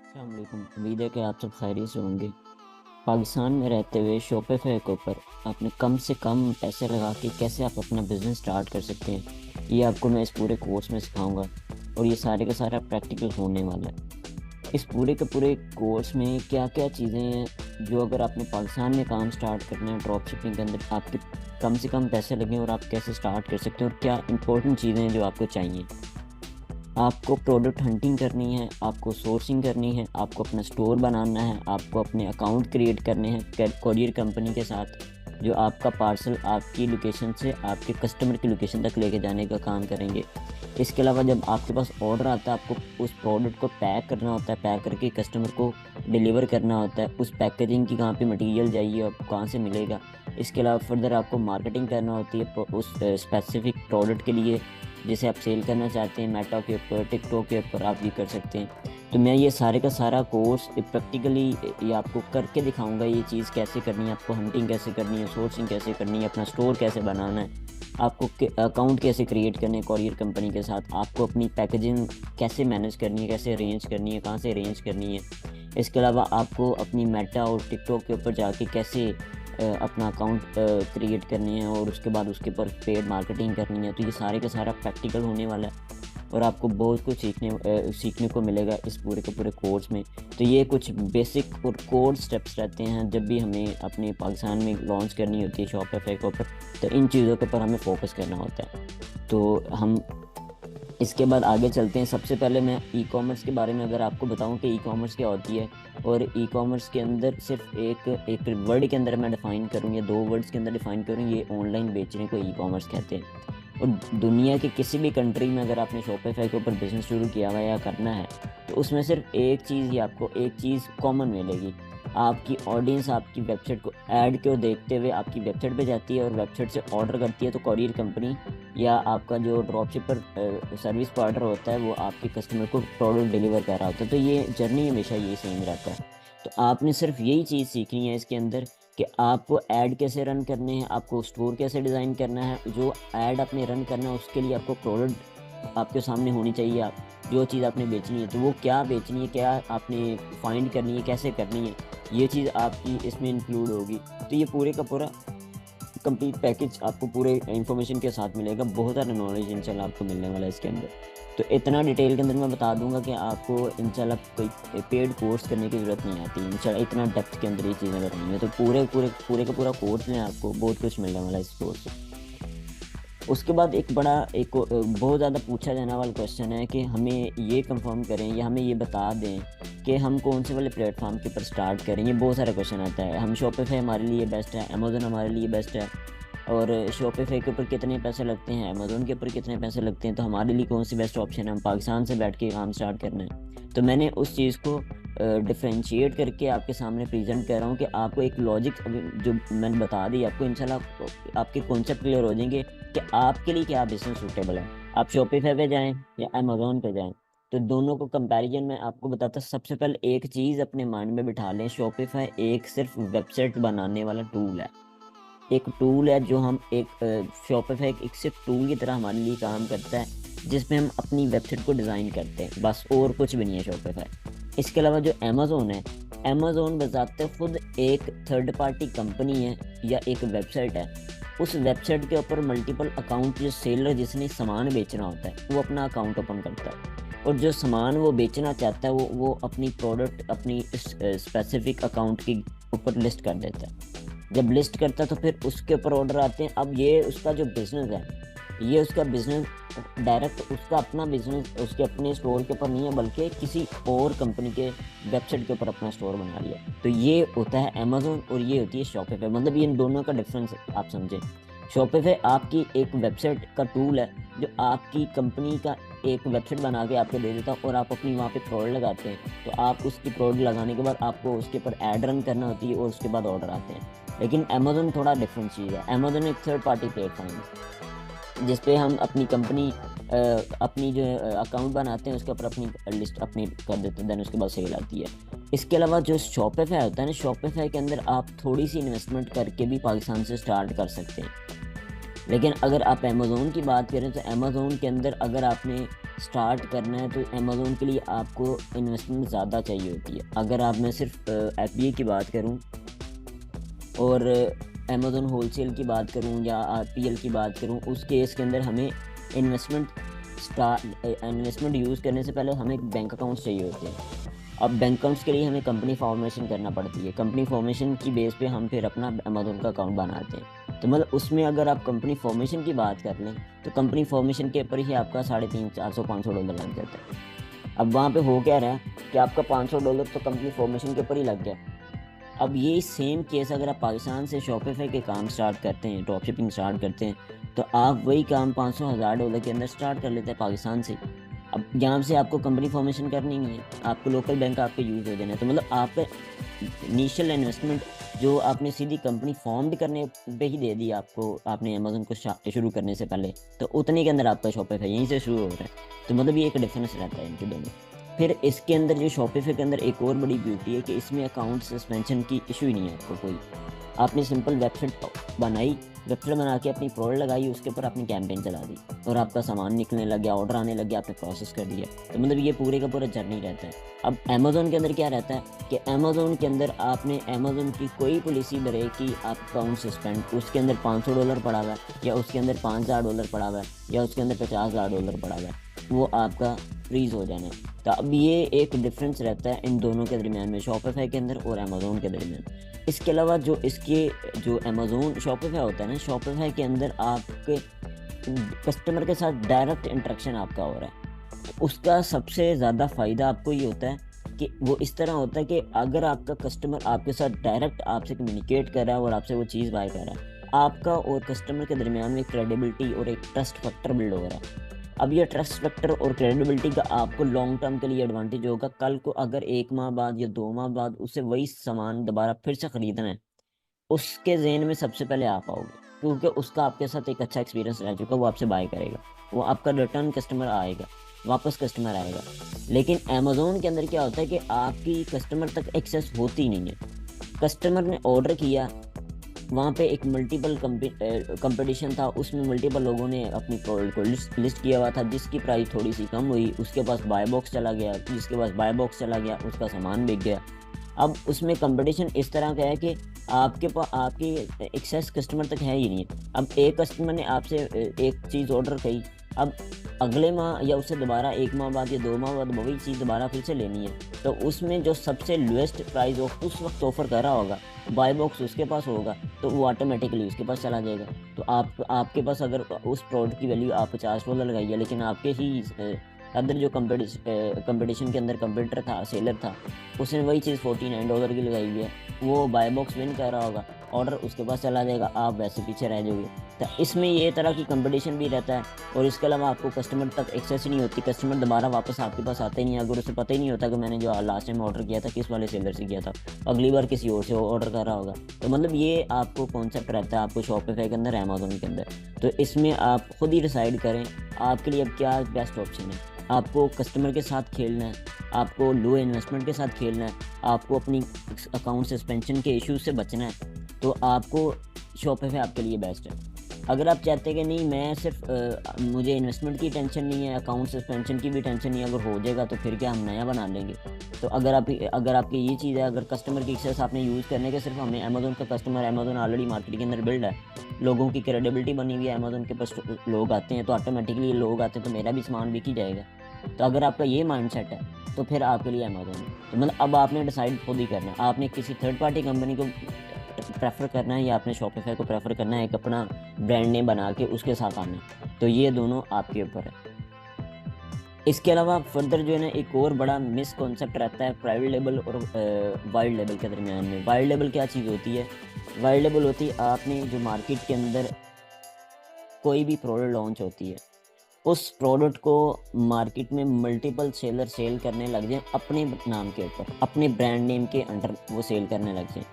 अस्सलाम वालेकुम। उम्मीद है कि आप सब खैरियत से होंगे। पाकिस्तान में रहते हुए शॉपिफाई के ऊपर आपने कम से कम पैसे लगा के कैसे आप अपना बिज़नेस स्टार्ट कर सकते हैं, ये आपको मैं इस पूरे कोर्स में सिखाऊंगा। और ये सारे का सारा प्रैक्टिकल होने वाला है। इस पूरे के पूरे कोर्स में क्या क्या चीज़ें हैं जो अगर आपने पाकिस्तान में काम स्टार्ट करना है ड्रॉप शिपिंग के अंदर, आपके कम से कम पैसे लगें और आप कैसे स्टार्ट कर सकते हैं, और क्या इंपॉर्टेंट चीज़ें हैं जो आपको चाहिए। आपको प्रोडक्ट हंटिंग करनी है, आपको सोर्सिंग करनी है, आपको अपना स्टोर बनाना है, आपको अपने अकाउंट क्रिएट करने हैं कोरियर कंपनी के साथ, जो आपका पार्सल आपकी लोकेशन से आपके कस्टमर की लोकेशन तक लेके जाने का काम करेंगे। इसके अलावा जब आपके पास ऑर्डर आता है, आपको उस प्रोडक्ट को पैक करना होता है, पैक करके कस्टमर को डिलीवर करना होता है। उस पैकेजिंग की कहाँ पे मटेरियल चाहिए और कहाँ से मिलेगा। इसके अलावा फर्दर आपको मार्केटिंग करना होती है उस स्पेसिफिक प्रोडक्ट के लिए जिसे आप सेल करना चाहते हैं। मेटा के ऊपर, टिकटॉक के ऊपर आप भी कर सकते हैं। तो मैं ये सारे का सारा कोर्स प्रैक्टिकली ये आपको करके दिखाऊंगा, ये चीज़ कैसे करनी है, आपको हंटिंग कैसे करनी है, सोर्सिंग कैसे करनी है, अपना स्टोर कैसे बनाना है, आपको अकाउंट कैसे क्रिएट करने हैं कॉरियर कंपनी के साथ, आपको अपनी पैकेजिंग कैसे मैनेज करनी है, कैसे अरेंज करनी है, कहाँ से अरेंज करनी है। इसके अलावा आपको अपनी मेटा और टिकटॉक के ऊपर जाके कैसे अपना अकाउंट क्रिएट करनी है और उसके बाद उसके ऊपर पेड मार्केटिंग करनी है। तो ये सारे का सारा प्रैक्टिकल होने वाला है और आपको बहुत कुछ सीखने को मिलेगा इस पूरे के पूरे कोर्स में। तो ये कुछ बेसिक और कोर स्टेप्स रहते हैं जब भी हमें अपने पाकिस्तान में लॉन्च करनी होती है शॉपिफाई के ऊपर। तो इन चीज़ों के ऊपर हमें फोकस करना होता है। तो हम इसके बाद आगे चलते हैं। सबसे पहले मैं ई कॉमर्स के बारे में अगर आपको बताऊं कि ई कॉमर्स क्या होती है, और ई कॉमर्स के अंदर सिर्फ एक एक वर्ड के अंदर मैं डिफ़ाइन करूं या दो वर्ड्स के अंदर डिफ़ाइन करूं, ये ऑनलाइन बेचने को ई कॉमर्स कहते हैं। और दुनिया के किसी भी कंट्री में अगर आपने शॉपिफाई के ऊपर बिज़नेस शुरू किया हुआ है या करना है, तो उसमें सिर्फ एक चीज़ ही आपको एक चीज़ कॉमन मिलेगी। आपकी ऑडियंस आपकी वेबसाइट को ऐड को देखते हुए आपकी वेबसाइट पे जाती है और वेबसाइट से ऑर्डर करती है। तो कॉरियर कंपनी या आपका जो ड्रॉप शिपर सर्विस पार्टनर होता है वो आपके कस्टमर को प्रोडक्ट डिलीवर कर रहा होता है। तो ये जर्नी हमेशा यही सेम रहता है। तो आपने सिर्फ यही चीज़ सीखनी है इसके अंदर कि आपको ऐड कैसे रन करने हैं, आपको स्टोर कैसे डिज़ाइन करना है, जो ऐड आपने रन करना है उसके लिए आपको प्रोडक्ट आपके सामने होनी चाहिए। आप जो चीज़ आपने बेचनी है तो वो क्या बेचनी है, क्या आपने फाइंड करनी है, कैसे करनी है, ये चीज़ आपकी इसमें इंक्लूड होगी। तो ये पूरे का पूरा कंप्लीट पैकेज आपको पूरे इन्फॉर्मेशन के साथ मिलेगा। बहुत सारा नॉलेज इंशाल्लाह आपको मिलने वाला है इसके अंदर। तो इतना डिटेल के अंदर मैं बता दूंगा कि आपको इंशाल्लाह कोई पेड कोर्स करने की ज़रूरत नहीं आती। इंशाल्लाह इतना डेप्थ के अंदर ये चीज़ें बताएंगे तो पूरे पूरे पूरे का पूरा कोर्स में आपको बहुत कुछ मिलने वाला है इस कोर्स से। उसके बाद बहुत ज़्यादा पूछा जाने वाला क्वेश्चन है कि हमें ये कंफर्म करें या हमें ये बता दें कि हम कौन से वाले प्लेटफॉर्म के ऊपर स्टार्ट करें। ये बहुत सारा क्वेश्चन आता है। हम शॉपिफाई हमारे लिए बेस्ट है, अमेज़न हमारे लिए बेस्ट है, और शॉपिफाई के ऊपर कितने पैसे लगते हैं, अमेज़न के ऊपर कितने पैसे लगते हैं, तो हमारे लिए कौन सी बेस्ट ऑप्शन है। हम पाकिस्तान से बैठ के काम स्टार्ट करना है। तो मैंने उस चीज़ को डिफ्रेंशिएट करके आपके सामने प्रेजेंट कर रहा हूँ कि आपको एक लॉजिक जो मैंने बता दी आपको, इंशाल्लाह आपके कॉन्सेप्ट क्लियर हो जाएंगे कि आपके लिए क्या बिजनेस सूटेबल है। आप शॉपिफाई पे जाएं या अमेज़न पे जाएं, तो दोनों को कंपैरिजन में आपको बताता। सबसे पहले एक चीज़ अपने माइंड में बिठा लें, शॉपिफाई एक सिर्फ वेबसाइट बनाने वाला टूल है। एक टूल है जो हम एक शॉपिफाई एक सिर्फ टूल की तरह हमारे लिए काम करता है, जिसमें हम अपनी वेबसाइट को डिज़ाइन करते हैं बस, और कुछ भी नहीं है शॉपिफाई। इसके अलावा जो अमेज़ोन है, अमेज़ोन बजाते खुद एक थर्ड पार्टी कंपनी है या एक वेबसाइट है। उस वेबसाइट के ऊपर मल्टीपल अकाउंट, जो सेलर जिसने सामान बेचना होता है वो अपना अकाउंट ओपन करता है, और जो सामान वो बेचना चाहता है वो अपनी प्रोडक्ट अपनी स्पेसिफिक अकाउंट के ऊपर लिस्ट कर देता है। जब लिस्ट करता है तो फिर उसके ऊपर ऑर्डर आते हैं। अब ये उसका जो बिज़नेस है, ये उसका बिज़नेस डायरेक्ट उसका अपना बिज़नेस उसके अपने स्टोर के ऊपर नहीं है, बल्कि किसी और कंपनी के वेबसाइट के ऊपर अपना स्टोर बना लिया। तो ये होता है अमेज़ोन और ये होती है शॉपिफाई। मतलब ये इन दोनों का डिफरेंस आप समझें। शॉपिफाई आपकी एक वेबसाइट का टूल है जो आपकी कंपनी का एक वेबसाइट बना के आपको दे देता है, और आप अपनी वहाँ पे प्रोडक्ट लगाते हैं। तो आप उसकी प्रोडक्ट लगाने के बाद आपको उसके ऊपर ऐड रन करना होती है और उसके बाद ऑर्डर आते हैं। लेकिन अमेज़न थोड़ा डिफरेंट चीज़ है। अमेज़न एक थर्ड पार्टी प्लेटफॉर्म है जिस पे हम अपनी कंपनी अपनी जो अकाउंट बनाते हैं उसके ऊपर अपनी लिस्ट अपनी कर देते हैं, देन उसके बाद सेल आती है। इसके अलावा जो शॉपिफाई होता है ना, शॉपिफाई के अंदर आप थोड़ी सी इन्वेस्टमेंट करके भी पाकिस्तान से स्टार्ट कर सकते हैं। लेकिन अगर आप अमेज़ोन की बात करें तो अमेज़ोन के अंदर अगर आपने स्टार्ट करना है तो अमेज़ोन के लिए आपको इन्वेस्टमेंट ज़्यादा चाहिए होती है। अगर आप मैं सिर्फ एफबीए की बात करूं और अमेज़ोन होलसेल की बात करूं या आरपीएल की बात करूं, उस केस के अंदर हमें इन्वेस्टमेंट यूज़ करने से पहले हमें बैंक अकाउंट्स चाहिए होते हैं। अब बैंक अकाउंट्स के लिए हमें कंपनी फॉर्मेशन करना पड़ती है। कंपनी फॉर्मेशन की बेस पे हम फिर अपना अमेज़ोन का अकाउंट बनाते हैं। तो मतलब उसमें अगर आप कंपनी फॉर्मेशन की बात कर लें तो कंपनी फॉर्मेशन के ऊपर ही आपका $350-400-500 लग जाता है। अब वहाँ पे हो क्या रहा है कि आपका $500 तो कंपनी फॉर्मेशन के ऊपर ही लग गया। अब ये सेम केस अगर आप पाकिस्तान से शॉपिफाई के काम स्टार्ट करते हैं, ड्रॉप शिपिंग स्टार्ट करते हैं, तो आप वही काम $500,000 के अंदर स्टार्ट कर लेते हैं पाकिस्तान से। अब यहाँ से आपको कंपनी फॉर्मेशन करनी नहीं है, आपको लोकल बैंक आपके यूज़ हो जाना है। तो मतलब आपका इनिशियल इन्वेस्टमेंट जो आपने सीधी कंपनी फॉर्म करने पे ही दे दी आपको, आपने अमेज़न को शुरू करने से पहले, तो उतने के अंदर आपका शॉपिफाई यहीं से शुरू हो रहा है। तो मतलब ये एक डिफरेंस रहता है इनके दोनों। फिर इसके अंदर जो शॉपिफाई के अंदर एक और बड़ी ब्यूटी है कि इसमें अकाउंट सस्पेंशन की इशू ही नहीं है आपको कोई। आपने सिंपल वेबसाइट बनाई, वेबसाइट बना के अपनी प्रोडक्ट लगाई, उसके ऊपर अपनी कैंपेन चला दी और आपका सामान निकलने लग गया, ऑर्डर आने लग गया, आपने प्रोसेस कर दिया। तो मतलब ये पूरे का पूरा जर्नी रहता है। अब अमेज़ोन के अंदर क्या रहता है कि अमेज़ोन के अंदर आपने अमेज़ोन की कोई पॉलिसी भरे कि आप अकाउंट सस्पेंड, उसके अंदर $500 पड़ा हुआ है या उसके अंदर $5,000 पड़ा हुआ है या उसके अंदर $50,000 पड़ा हुआ है, वो आपका फ्रीज़ हो जाना है। तो अब ये एक डिफरेंस रहता है इन दोनों के दरमियान में, शॉपिफाई के अंदर और अमेज़ोन के दरमियान। इसके अलावा जो अमेज़ोन शॉपिफाई होता है ना, शॉपिफाई के अंदर आपके कस्टमर के साथ डायरेक्ट इंटरेक्शन आपका हो रहा है। तो उसका सबसे ज़्यादा फ़ायदा आपको ये होता है कि वो इस तरह होता है कि अगर आपका कस्टमर आपके साथ डायरेक्ट आपसे कम्युनिकेट कर रहा है और आपसे वो चीज़ बाय कर रहा है, आपका और कस्टमर के दरमियान में क्रेडिबिलिटी और एक ट्रस्ट फैक्टर बिल्ड हो रहा है। अब ये ट्रस्ट फैक्टर और क्रेडिबिलिटी का आपको लॉन्ग टर्म के लिए एडवांटेज होगा। कल को अगर 1 माह बाद या 2 माह बाद उसे वही सामान दोबारा फिर से खरीदना है, उसके ज़हन में सबसे पहले आप आओगे, क्योंकि उसका आपके साथ एक अच्छा एक्सपीरियंस रह चुका है, वो आपसे बाय करेगा, वो आपका रिटर्न कस्टमर आएगा, वापस कस्टमर आएगा। लेकिन अमेज़ोन के अंदर क्या होता है कि आपकी कस्टमर तक एक्सेस होती ही नहीं है। कस्टमर ने ऑर्डर किया, वहाँ पे एक मल्टीपल कंपटीशन था, उसमें मल्टीपल लोगों ने अपनी प्रोडक्ट को लिस्ट किया हुआ था, जिसकी प्राइस थोड़ी सी कम हुई, उसके पास बाय बॉक्स चला गया, जिसके पास बाय बॉक्स चला गया उसका सामान बिक गया। अब उसमें कंपटीशन इस तरह का है कि आपके पास आपकी एक्सेस कस्टमर तक है ही नहीं है। अब एक कस्टमर ने आपसे एक चीज़ ऑर्डर की, अब अगले माह या उससे दोबारा 1 माह बाद या 2 माह बाद वही चीज़ दोबारा फिर से लेनी है, तो उसमें जो सबसे लोएस्ट प्राइस उस वक्त ऑफ़र कर रहा होगा, बाय बॉक्स उसके पास होगा, तो वो ऑटोमेटिकली उसके पास चला जाएगा। तो आपके पास अगर उस प्रोडक्ट की वैल्यू आप $50 लगाई है, लेकिन आपके ही अदर जो कंपटीशन के अंदर कंपटीटर था, सेलर था, उसने वही चीज़ $49 की लगाई हुई है, वो बाय बॉक्स विन कर रहा होगा, ऑर्डर उसके पास चला जाएगा, आप वैसे पीछे रह जाओगे। तो इसमें ये तरह की कंपटीशन भी रहता है और इसके अलावा आपको कस्टमर तक एक्सेस ही नहीं होती, कस्टमर दोबारा वापस आपके पास आते ही नहीं। अगर उसे पता ही नहीं होता कि मैंने जो लास्ट टाइम ऑर्डर किया था किस वाले सेलर से किया था, अगली बार किसी और से ऑर्डर कर रहा होगा। तो मतलब ये आपको कॉन्सेप्ट रहता है आपको शॉपिफाई के अंदर, अमेज़ोन के अंदर। तो इसमें आप खुद ही डिसाइड करें आपके लिए अब क्या बेस्ट ऑप्शन है। आपको कस्टमर के साथ खेलना है, आपको लो इन्वेस्टमेंट के साथ खेलना है, आपको अपनी अकाउंट सस्पेंशन के इश्यूज से बचना है, तो आपको शॉपिफाई आपके लिए बेस्ट है। अगर आप चाहते हैं कि नहीं मैं सिर्फ मुझे इन्वेस्टमेंट की टेंशन नहीं है, अकाउंट सस्पेंशन की भी टेंशन नहीं है, अगर हो जाएगा तो फिर क्या हम नया बना लेंगे। तो अगर आपकी ये चीज़ है, अगर कस्टमर की एक्सेस आपने यूज़ करने के सिर्फ हमें अमेज़ोन का कस्टमर, अमेज़ोन ऑलरेडी मार्केट के अंदर बिल्ड है, लोगों की क्रेडिबिलिटी बनी हुई है, अमेज़ोन के पास लोग आते हैं तो ऑटोमेटिकली लोग आते हैं तो मेरा भी सामान बिक ही जाएगा। तो अगर आपका ये माइंडसेट है तो फिर आपके लिए अमेज़ोन है। तो मतलब अब आपने डिसाइड खुद ही करना है, आपने किसी थर्ड पार्टी कंपनी को प्रेफर करना है या आपने शॉपिफाई को प्रेफर करना है, एक अपना ब्रांड नेम बना के उसके साथ आना है। तो ये दोनों आपके ऊपर है। इसके अलावा फर्दर जो है ना, एक और बड़ा मिसकॉन्सेप्ट रहता है प्राइवेट लेबल और वाइल्ड लेबल के दरमियान में। वाइल्ड लेबल क्या चीज़ होती है? वाइल्ड लेबल होती है आपने जो मार्केट के अंदर कोई भी प्रोडक्ट लॉन्च होती है, उस प्रोडक्ट को मार्केट में मल्टीपल सेलर सेल करने लग जाएं अपने नाम के ऊपर, अपने ब्रांड नेम के अंडर वो सेल करने लग जाएं।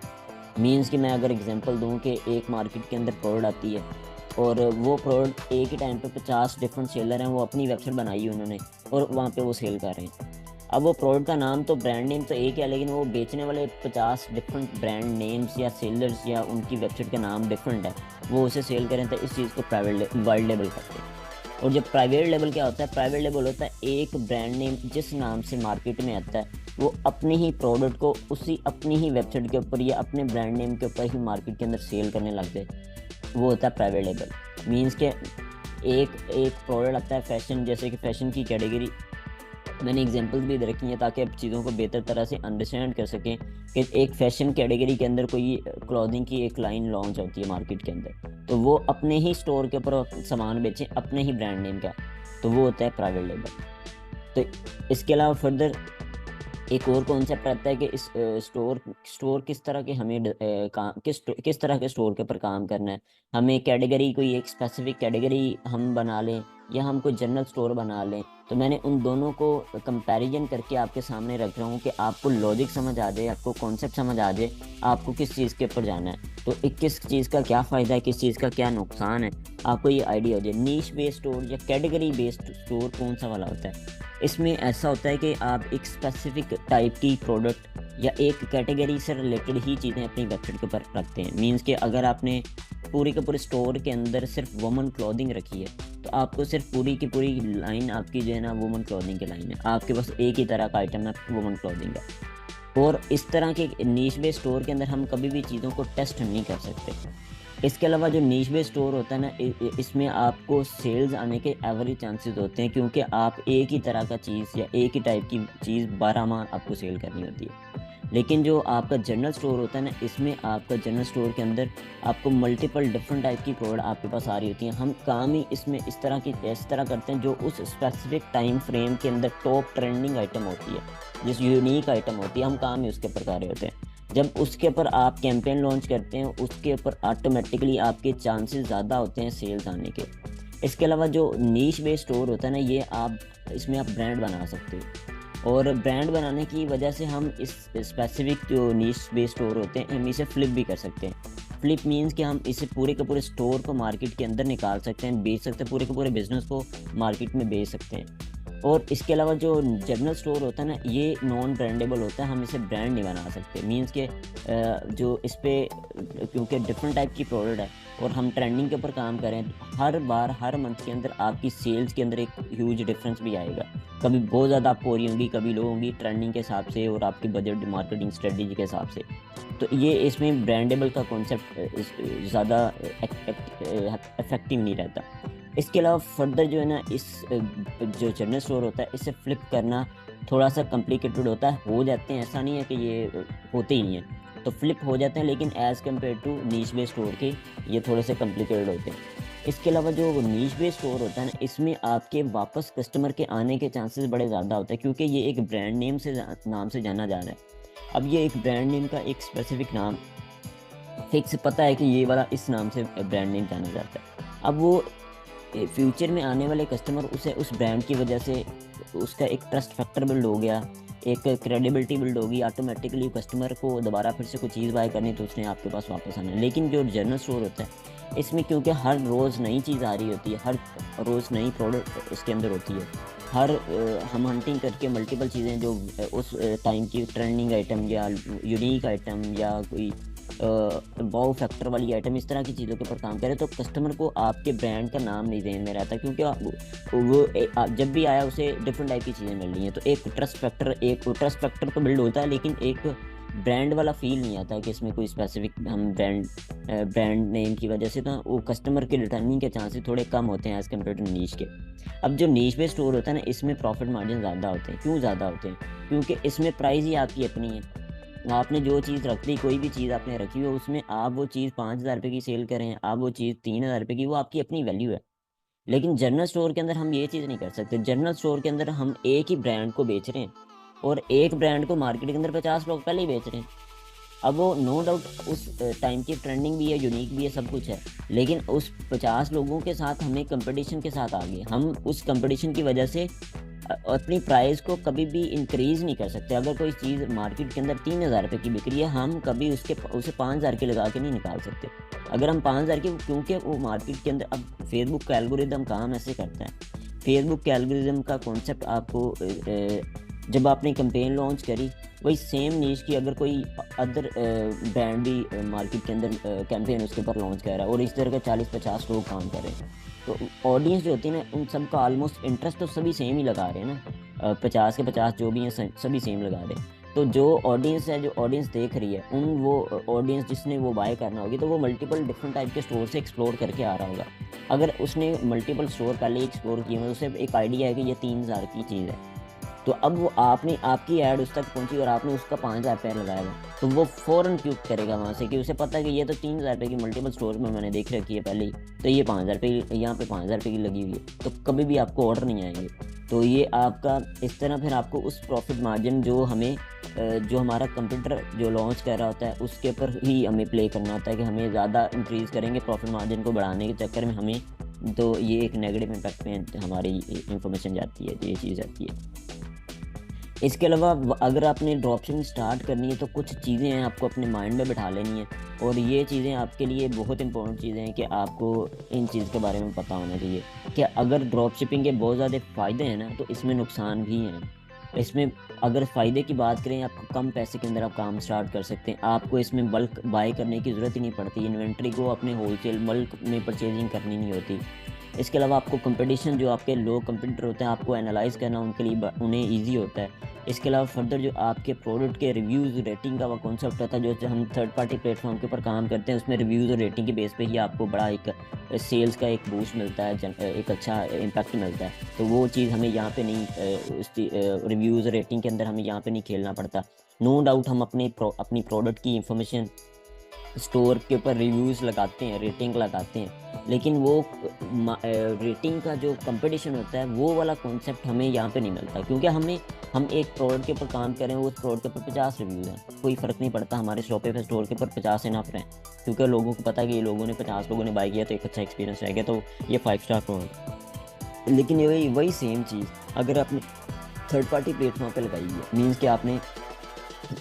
मीन्स कि मैं अगर एग्जांपल दूं कि एक मार्केट के अंदर प्रोडक्ट आती है और वो प्रोडक्ट एक ही टाइम पे 50 डिफरेंट सेलर हैं, वो अपनी वेबसाइट बनाई है उन्होंने और वहाँ पे वो सेल कर रहे हैं। अब वो प्रोडक्ट का नाम तो ब्रांड नेम तो एक है, लेकिन वो बेचने वाले 50 डिफरेंट ब्रांड नेम्स या सेलर्स या उनकी वेबसाइट का नाम डिफरेंट है, वो उसे सेल करें तो इस चीज़ को प्राइवेट वाइल्ड लेबल करते हैं। और जब प्राइवेट लेबल क्या होता है, प्राइवेट लेबल होता है एक ब्रांड नेम जिस नाम से मार्केट में आता है, वो अपने ही प्रोडक्ट को उसी अपनी ही वेबसाइट के ऊपर या अपने ब्रांड नेम के ऊपर ही मार्केट के अंदर सेल करने लग जाए, वो होता है प्राइवेट लेबल। मीन्स के एक एक प्रोडक्ट आता है फैशन, जैसे कि फैशन की कैटेगरी, मैंने एग्जांपल्स भी दे रखी हैं ताकि आप चीज़ों को बेहतर तरह से अंडरस्टैंड कर सकें कि एक फैशन कैटेगरी के अंदर कोई क्लॉथिंग की एक लाइन लॉन्च होती है मार्केट के अंदर, तो वो अपने ही स्टोर के ऊपर सामान बेचें अपने ही ब्रांड नेम का, तो वो होता है प्राइवेट लेबल। तो इसके अलावा फर्दर एक और कॉन्सेप्ट आता है कि इस स्टोर स्टोर किस तरह के हमें किस तरह के स्टोर के ऊपर काम करना है। हमें कैटेगरी कोई एक स्पेसिफिक कैटेगरी हम बना लें या हम कोई जनरल स्टोर बना लें, तो मैंने उन दोनों को कंपैरिजन करके आपके सामने रख रहा हूँ कि आपको लॉजिक समझ आ जाए, आपको कॉन्सेप्ट समझ आ जाए, आपको किस चीज़ के ऊपर जाना है, तो किस चीज़ का क्या फ़ायदा है, किस चीज़ का क्या नुकसान है, आपको ये आइडिया हो जाए। नीश बेस्ड स्टोर या कैटेगरी बेस्ड स्टोर कौन सा वाला होता है, इसमें ऐसा होता है कि आप एक स्पेसिफिक टाइप की प्रोडक्ट या एक कैटेगरी से रिलेटेड ही चीज़ें अपनी वेबसाइट के ऊपर रखते हैं। मीन्स कि अगर आपने पूरे के पूरे स्टोर के अंदर सिर्फ वुमन क्लॉथिंग रखी है, तो आपको सिर्फ पूरी की पूरी लाइन आपकी जो है ना वुमन क्लॉथिंग की लाइन है, आपके पास एक ही तरह का आइटम है वुमन क्लॉथिंग का। और इस तरह के नीश बेस्ड स्टोर के अंदर हम कभी भी चीज़ों को टेस्ट नहीं कर सकते। इसके अलावा जो नीश बेस्ड स्टोर होता है ना, इसमें आपको सेल्स आने के एवरेज चांसेस होते हैं, क्योंकि आप एक ही तरह का चीज़ या एक ही टाइप की चीज़ 12 माह आपको सेल करनी होती है। लेकिन जो आपका जनरल स्टोर होता है ना, इसमें आपका जनरल स्टोर के अंदर आपको मल्टीपल डिफरेंट टाइप की प्रोडक्ट आपके पास आ रही होती हैं। हम काम ही इसमें इस तरह करते हैं जो उस स्पेसिफिक टाइम फ्रेम के अंदर टॉप ट्रेंडिंग आइटम होती है, जिस यूनिक आइटम होती है, हम काम ही उसके ऊपर कर रहे होते हैं। जब उसके ऊपर आप कैंपेन लॉन्च करते हैं, उसके ऊपर ऑटोमेटिकली आपके चांसेस ज़्यादा होते हैं सेल्स आने के। इसके अलावा जो नीश बेस्ड स्टोर होता है ना, ये आप इसमें आप ब्रांड बना सकते हो, और ब्रांड बनाने की वजह से हम इस स्पेसिफिक जो नीश बेस्ड स्टोर होते हैं हम इसे फ्लिप भी कर सकते हैं। फ्लिप मीन्स कि हम इसे पूरे के पूरे स्टोर को मार्केट के अंदर निकाल सकते हैं, बेच सकते हैं, पूरे के पूरे बिजनेस को मार्केट में बेच सकते हैं। और इसके अलावा जो जनरल स्टोर होता है ना, ये नॉन ब्रांडेबल होता है, हम इसे ब्रांड नहीं बना सकते। मीन्स के जो इस पर क्योंकि डिफरेंट टाइप की प्रोडक्ट है और हम ट्रेंडिंग के ऊपर काम करें, हर बार हर मंथ के अंदर आपकी सेल्स के अंदर एक ह्यूज डिफरेंस भी आएगा। कभी बहुत ज़्यादा आपको हो रही होंगी, कभी लो होंगी, ट्रेंडिंग के हिसाब से और आपकी बजट मार्केटिंग स्ट्रेटजी के हिसाब से। तो ये इसमें ब्रांडेबल का कॉन्सेप्ट ज़्यादा इफेक्टिव नहीं रहता। इसके अलावा फर्दर जो है ना, इस जो जनरल स्टोर होता है इसे फ्लिप करना थोड़ा सा कॉम्प्लिकेटेड होता है। हो जाते हैं, ऐसा नहीं है कि ये होते ही नहीं है, तो फ्लिप हो जाते हैं, लेकिन as compared to niche based store के ये थोड़े से कॉम्प्लिकेटेड होते हैं। इसके अलावा जो नीश बेस्ड स्टोर होता है ना, इसमें आपके वापस कस्टमर के आने के चांसेस बड़े ज़्यादा होते हैं, क्योंकि ये एक ब्रांड नाम से जाना जा रहा है। अब ये एक ब्रांड नेम का एक स्पेसिफिक नाम फिक्स पता है कि ये वाला इस नाम से ब्रांड नेम जाना जाता है। अब वो फ्यूचर में आने वाले कस्टमर उसे उस ब्रांड की वजह से उसका एक ट्रस्ट फैक्टर बिल्ड हो गया, एक क्रेडिबिलिटी बिल्ड होगी, ऑटोमेटिकली कस्टमर को दोबारा फिर से कोई चीज़ बाय करनी तो उसने आपके पास वापस आना है। लेकिन जो जनरल स्टोर होता है इसमें क्योंकि हर रोज़ नई चीज़ आ रही होती है, हर रोज़ नई प्रोडक्ट इसके अंदर होती है, हम हंटिंग करके मल्टीपल चीज़ें जो उस टाइम की ट्रेंडिंग आइटम या यूनिक आइटम या कोई वाओ फैक्टर वाली आइटम, इस तरह की चीज़ों के ऊपर काम करें, तो कस्टमर को आपके ब्रांड का नाम नहीं देने में रहता, क्योंकि वो जब भी आया उसे डिफरेंट टाइप की चीज़ें मिल रही हैं। तो एक ट्रस्ट फैक्टर तो बिल्ड होता है, लेकिन एक ब्रांड वाला फील नहीं आता कि इसमें कोई स्पेसिफिक हम ब्रांड नेम की वजह से तो वो कस्टमर के रिटर्निंग के चांसेस थोड़े कम होते हैं एज़ कम्पेयर टू नीश के। अब जो नीश बेस्ड स्टोर होता है ना, इसमें प्रॉफिट मार्जिन ज़्यादा होते हैं। क्यों ज़्यादा होते हैं? क्योंकि इसमें प्राइस ही आपकी अपनी है। आपने जो चीज़ रख दी, कोई भी चीज़ आपने रखी हो, उसमें आप वो चीज़ 5,000 रुपये की सेल करें, आप वो चीज़ 3,000 रुपये की, वो आपकी अपनी वैल्यू है। लेकिन जनरल स्टोर के अंदर हम ये चीज़ नहीं कर सकते। जनरल स्टोर के अंदर हम एक ही ब्रांड को बेच रहे हैं और एक ब्रांड को मार्केट के अंदर 50 लोग पहले ही बेच रहे हैं। अब वो नो डाउट उस टाइम की ट्रेंडिंग भी है, यूनिक भी है, सब कुछ है, लेकिन उस 50 लोगों के साथ हमें कंपटीशन के साथ आ गए। हम उस कंपटीशन की वजह से अपनी प्राइस को कभी भी इंक्रीज़ नहीं कर सकते। अगर कोई चीज़ मार्केट के अंदर 3,000 रुपये की बिक रही है, हम कभी उसे 5,000 की लगा के नहीं निकाल सकते। अगर हम 5,000 की, क्योंकि वो मार्केट के अंदर, अब फेसबुक का एल्गोरिदम काम ऐसे करता है। फेसबुक के एल्गोरिदम का कॉन्सेप्ट आपको जब आपने कैंपेन लॉन्च करी, वही सेम नीश की अगर कोई अदर ब्रांड भी मार्केट के अंदर कैंपेन उसके ऊपर लॉन्च कर रहा है और इस तरह के 40-50 लोग काम कर रहे हैं, तो ऑडियंस जो होती है ना, उन सबका ऑलमोस्ट इंटरेस्ट तो सभी सेम ही लगा रहे हैं ना, 50 के 50 जो भी हैं सभी सेम लगा रहे हैं। तो जो ऑडियंस है, जो ऑडियंस देख रही है, उन वो ऑडियंस जिसने वो बाय करना होगी, तो वो मल्टीपल डिफरेंट टाइप के स्टोर से एक्सप्लोर करके आ रहा होगा। अगर उसने मल्टीपल स्टोर पहले एक्सप्लोर किए हैं, उसे एक आइडिया है कि ये 3,000 की चीज़ है, तो अब वो आपने आपकी ऐड उस तक पहुंची और आपने उसका 5,000 रुपया लगाया हुआ, तो वो फ़ौरन क्लिक करेगा वहाँ से, कि उसे पता है कि ये तो 3,000 रुपये की मल्टीपल स्टोर में मैंने देख रखी है पहले ही, तो ये 5,000 रुपये, यहाँ पे 5,000 रुपये की लगी हुई है, तो कभी भी आपको ऑर्डर नहीं आएंगे। तो ये आपका इस तरह फिर आपको उस प्रॉफिट मार्जिन जो हमें जो हमारा कंप्यूटर जो लॉन्च कर रहा होता है उसके ऊपर ही हमें प्ले करना होता है, कि हमें ज़्यादा इंक्रीज़ करेंगे प्रॉफिट मार्जिन को बढ़ाने के चक्कर में हमें, तो ये एक नेगेटिव इम्पैक्ट में हमारी इंफॉर्मेशन जाती है, तो ये चीज़ आती है। इसके अलावा अगर आपने ड्रॉपशिपिंग स्टार्ट करनी है, तो कुछ चीज़ें हैं आपको अपने माइंड में बिठा लेनी है, और ये चीज़ें आपके लिए बहुत इंपॉर्टेंट चीज़ें हैं कि आपको इन चीज़ के बारे में पता होना चाहिए कि अगर ड्रॉपशिपिंग के बहुत ज़्यादा फ़ायदे हैं ना, तो इसमें नुकसान भी हैं। इसमें अगर फ़ायदे की बात करें, आपको कम पैसे के अंदर आप काम स्टार्ट कर सकते हैं, आपको इसमें बल्क बाय करने की ज़रूरत ही नहीं पड़ती, इन्वेंट्री को अपने होलसेल बल्क में परचेजिंग करनी नहीं होती। इसके अलावा आपको कंपटीशन, जो आपके लोग कंपटीटर होते हैं, आपको एनालाइज़ करना उनके लिए उन्हें ईजी होता है। इसके अलावा फर्दर जो आपके प्रोडक्ट के रिव्यूज़ रेटिंग का वो कॉन्सेप्ट होता है, जो हम थर्ड पार्टी प्लेटफॉर्म के ऊपर काम करते हैं, उसमें रिव्यूज़ और रेटिंग के बेस पे ही आपको बड़ा एक सेल्स का एक बूस्ट मिलता है, एक अच्छा इम्पैक्ट मिलता है। तो वो चीज़ हमें यहाँ पे नहीं, रिव्यूज़ रेटिंग के अंदर हमें यहाँ पे नहीं खेलना पड़ता। नो डाउट हम अपनी प्रोडक्ट की इंफॉर्मेशन स्टोर के ऊपर रिव्यूज़ लगाते हैं, रेटिंग लगाते हैं, लेकिन वो रेटिंग का जो कंपटीशन होता है, वो वाला कॉन्सेप्ट हमें यहाँ पे नहीं मिलता, क्योंकि हम एक प्रोडक्ट के ऊपर काम करें, उस प्रोडक्ट के ऊपर 50 रिव्यूज़ हैं, कोई फ़र्क नहीं पड़ता, हमारे शॉपिफ़ाई स्टोर के ऊपर 50 इनफ हैं, क्योंकि लोगों को पता है कि ये लोगों ने 50 लोगों ने बाय किया, तो एक अच्छा एक्सपीरियंस रह गया, तो ये 5 स्टार प्रोडक्ट। लेकिन ये वही वही सेम चीज़ अगर आपने थर्ड पार्टी प्लेटफॉर्म पे लगाई है, मीन्स कि आपने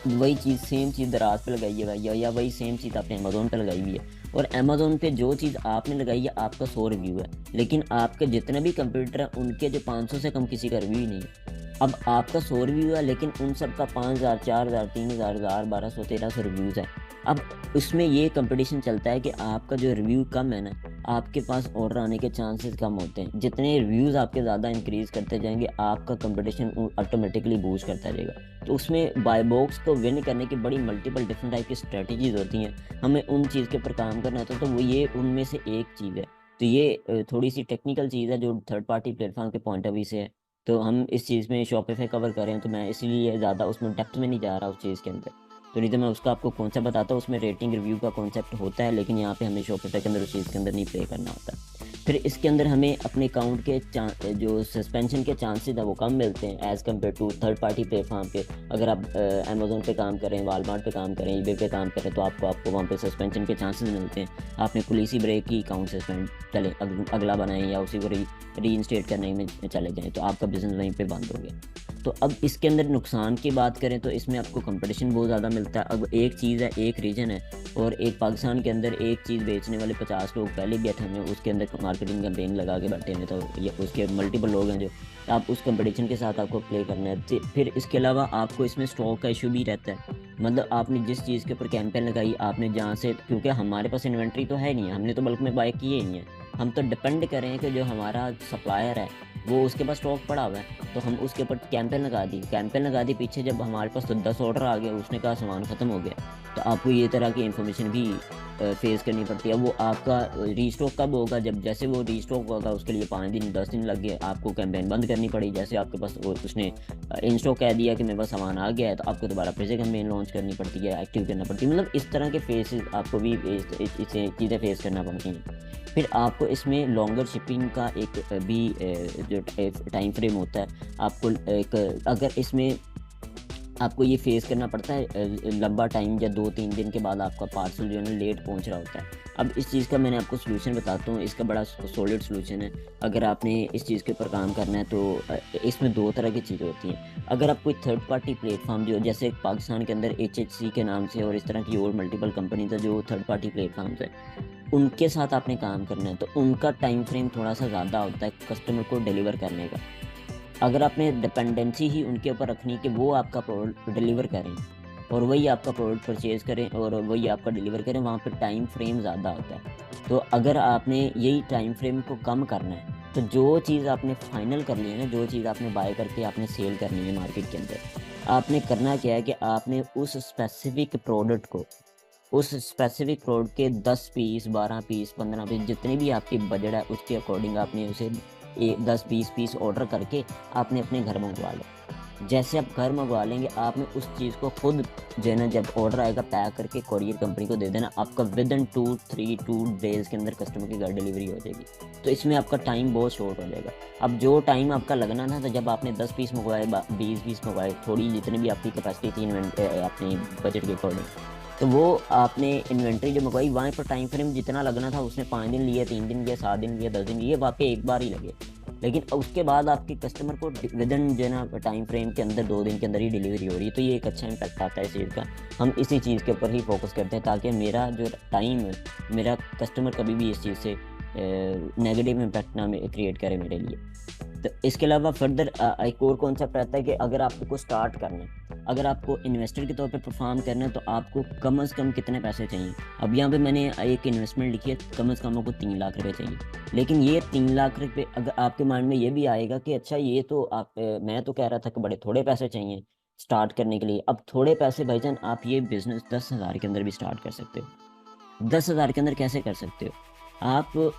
वही चीज़ सेम चीज़ दराज पे लगाई है, या वही सेम चीज़ आपने अमेज़ोन पे लगाई हुई है, और अमेज़ोन पे जो चीज़ आपने लगाई है, आपका 100 रिव्यू है, लेकिन आपके जितने भी कंप्यूटर हैं उनके जो 500 से कम किसी का रिव्यू ही नहीं है। अब आपका 100 रिव्यू है, लेकिन उन सब का 5,000, 4,000, 3,000, 1,200, 1,300 रिव्यूज़ है। अब उसमें ये कंपटीशन चलता है कि आपका जो रिव्यू कम है ना, आपके पास ऑर्डर आने के चांसेस कम होते हैं। जितने रिव्यूज़ आपके ज़्यादा इंक्रीज़ करते जाएंगे, आपका कंपटीशन ऑटोमेटिकली बूस्ट करता जाएगा। तो उसमें बाय बॉक्स को विन करने की बड़ी मल्टीपल डिफरेंट टाइप की स्ट्रेटजीज होती हैं, हमें उन चीज़ के ऊपर काम करना होता है, तो वो ये उनमें से एक चीज़ है। तो ये थोड़ी सी टेक्निकल चीज़ है जो थर्ड पार्टी प्लेटफॉर्म के पॉइंट ऑफ व्यू से है। तो हम इस चीज़ में शॉपिफ़ाई कवर कर रहे हैं, तो मैं इसीलिए ज़्यादा उसमें डेप्थ में नहीं जा रहा उस चीज़ के अंदर। तो नहीं तो मैं उसका आपको कॉन्सेप्ट बताता हूँ, उसमें रेटिंग रिव्यू का कॉन्सेप्ट होता है, लेकिन यहाँ पे हमें शॉपिफ़ाई के अंदर उस चीज़ के अंदर नहीं प्ले करना होता। फिर इसके अंदर हमें अपने अकाउंट के जो सस्पेंशन के चांसेस है वो कम मिलते हैं as compared to third party platform पे। अगर आप अमेज़ोन पे काम करें, वालमार्ट पे काम करें, ईबे पे काम करें, तो आपको वहाँ पे सस्पेंशन के चांसेस मिलते हैं। आपने पुलिस ब्रेक की अकाउंट सस्पेंड चले अगला बनाएं या उसी को रीइंस्टेट करने में चले जाएँ, तो आपका बिज़नेस वहीं पे बंद हो गया। तो अब इसके अंदर नुकसान की बात करें, तो इसमें आपको कंपटीशन बहुत ज़्यादा मिलता है। अब एक चीज़ है, एक रीजन है, और एक पाकिस्तान के अंदर एक चीज़ बेचने वाले 50 लोग पहले बैठे हुए हैं, उसके अंदर मार्केटिंग कैंपेन लगा के बैठे हैं, तो ये उसके मल्टीपल लोग हैं जो आप उस कंपटीशन के साथ आपको प्ले करना है। फिर इसके अलावा आपको इसमें स्टॉक का इशू भी रहता है। मतलब आपने जिस चीज़ के ऊपर कैंपेन लगाई, आपने जहाँ से, क्योंकि हमारे पास इन्वेंट्री तो है नहीं है, हमने तो बल्क में बाय किए ही नहीं है, हम तो डिपेंड करें कि जो हमारा सप्लायर है वो उसके पास स्टॉक पड़ा हुआ है, तो हम उसके ऊपर कैंपेन लगा दी पीछे। जब हमारे पास तो 10 ऑर्डर आ गए, उसने कहा सामान ख़त्म हो गया, तो आपको ये तरह की इन्फॉर्मेशन भी फेस करनी पड़ती है। वो आपका रीस्टॉक कब होगा, जब जैसे वो रीस्टॉक होगा उसके लिए 5 दिन 10 दिन लग गए, आपको कैंपेन बंद करनी पड़ी। जैसे आपके पास उसने इन स्टॉक कह दिया कि मेरे पास सामान आ गया है, तो आपको दोबारा फिर से कैंपेन लॉन्च करनी पड़ती है, एक्टिव करना पड़ती है। मतलब इस तरह के फेसेस आपको भी इसे चीज़ें फेस करना पड़ती हैं। फिर आपको इसमें लॉन्गर शिपिंग का एक भी जो टाइम फ्रेम होता है, आपको एक अगर इसमें आपको ये फेस करना पड़ता है लंबा टाइम, या 2-3 दिन के बाद आपका पार्सल जो है ना लेट पहुंच रहा होता है। अब इस चीज़ का मैंने आपको सोल्यूशन बताता हूँ, इसका बड़ा सॉलिड सोल्यूशन है। अगर आपने इस चीज़ के ऊपर काम करना है, तो इसमें 2 तरह की चीज़ें होती हैं। अगर आप कोई थर्ड पार्टी प्लेटफॉर्म, जो जैसे पाकिस्तान के अंदर HHC के नाम से और इस तरह की और मल्टीपल कंपनीज है जो थर्ड पार्टी प्लेटफॉर्म्स है, उनके साथ आपने काम करना है, तो उनका टाइम फ्रेम थोड़ा सा ज़्यादा होता है कस्टमर को डिलीवर करने का। अगर आपने डिपेंडेंसी ही उनके ऊपर रखनी कि वो आपका प्रोडक्ट डिलीवर करें और वही आपका प्रोडक्ट परचेज़ करें और वही आपका डिलीवर करें, वहाँ पे टाइम फ्रेम ज़्यादा होता है। तो अगर आपने यही टाइम फ्रेम को कम करना है, तो जो चीज़ आपने फाइनल कर ली है ना, जो चीज़ आपने बाय करके आपने सेल करनी है मार्केट के अंदर, आपने करना क्या है कि आपने उस स्पेसिफिक प्रोडक्ट के 10 पीस, 12 पीस, 15 पीस, जितनी भी आपकी बजट है उसके अकॉर्डिंग आपने उसे 10-20 पीस ऑर्डर करके आपने अपने घर मंगवा लो। जैसे आप घर मंगवा लेंगे, आपने उस चीज़ को खुद जो है ना, जब ऑर्डर आएगा पैक करके कोरियर कंपनी को दे देना, आपका विदिन 2 डेज़ के अंदर कस्टमर के घर डिलीवरी हो जाएगी। तो इसमें आपका टाइम बहुत शॉर्ट हो जाएगा। अब जो टाइम आपका लगना था, तो जब आपने 10 पीस मंगवाए, 20 पीस मंगवाए, थोड़ी जितनी भी आपकी कैपेसिटी थी अपनी बजट के अकॉर्डिंग, तो वो आपने इन्वेंट्री जो मंगवाई, वहाँ पर टाइम फ्रेम जितना लगना था, उसने 5 दिन लिए, 3 दिन लिए, 7 दिन लिए, 10 दिन लिए, वाकई एक बार ही लगे। लेकिन उसके बाद आपके कस्टमर को विदिन जो है ना टाइम फ्रेम के अंदर 2 दिन के अंदर ही डिलीवरी हो रही है। तो ये एक अच्छा इम्पैक्ट आता है इस चीज़ का। हम इसी चीज़ के ऊपर ही फोकस करते हैं, ताकि मेरा जो टाइम है, मेरा कस्टमर कभी भी इस चीज़ से नेगेटिव इम्पैक्ट ना क्रिएट करे मेरे लिए। तो इसके अलावा फर्दर एक और कॉन्सेप्ट रहता है कि अगर आपको स्टार्ट करना है, अगर आपको इन्वेस्टर के तौर पे परफॉर्म करना है, तो आपको कम से कम कितने पैसे चाहिए। अब यहाँ पे मैंने एक इन्वेस्टमेंट लिखी है, कम से कम आपको 3 लाख रुपए चाहिए। लेकिन ये 3 लाख रुपए अगर आपके माइंड में ये भी आएगा कि अच्छा, ये तो मैं तो कह रहा था कि बड़े थोड़े पैसे चाहिए स्टार्ट करने के लिए। अब थोड़े पैसे भाईजान, आप ये बिजनेस 10,000 के अंदर भी स्टार्ट कर सकते हो। 10,000 के अंदर कैसे कर सकते हो आप?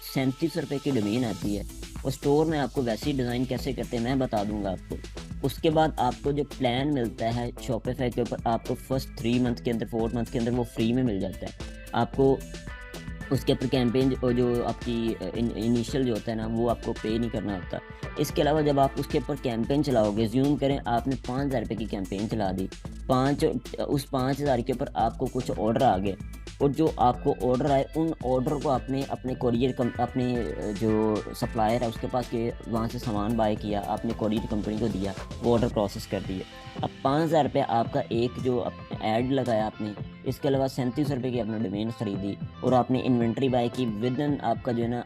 37 रुपये की डोमेन आती है, और स्टोर में आपको वैसी डिज़ाइन कैसे करते हैं मैं बता दूंगा आपको। उसके बाद आपको जो प्लान मिलता है शॉपिफाई के ऊपर, आपको फर्स्ट 3 मंथ के अंदर, 4 मंथ के अंदर वो फ्री में मिल जाता है आपको। उसके ऊपर कैंपेन जो आपकी इनिशियल जो होता है ना, वो आपको पे नहीं करना होता। इसके अलावा जब आप उसके ऊपर कैंपेन चलाओगे, ज़्यूम करें आपने 5,000 रुपये की कैंपेन चला दी, उस 5,000 के ऊपर आपको कुछ ऑर्डर आ गए, और जो आपको ऑर्डर आए, उन ऑर्डर को आपने अपने अपने जो सप्लायर है उसके पास के वहाँ से सामान बाय किया, आपने कोरियर कंपनी को दिया, वो ऑर्डर प्रोसेस कर दिया। अब 5,000 रुपये आपका एक जो ऐड लगाया आपने, इसके अलावा 37 रुपये की आपने डोमेन ख़रीदी, और आपने इन्वेंट्री बाय की, विदिन आपका जो है ना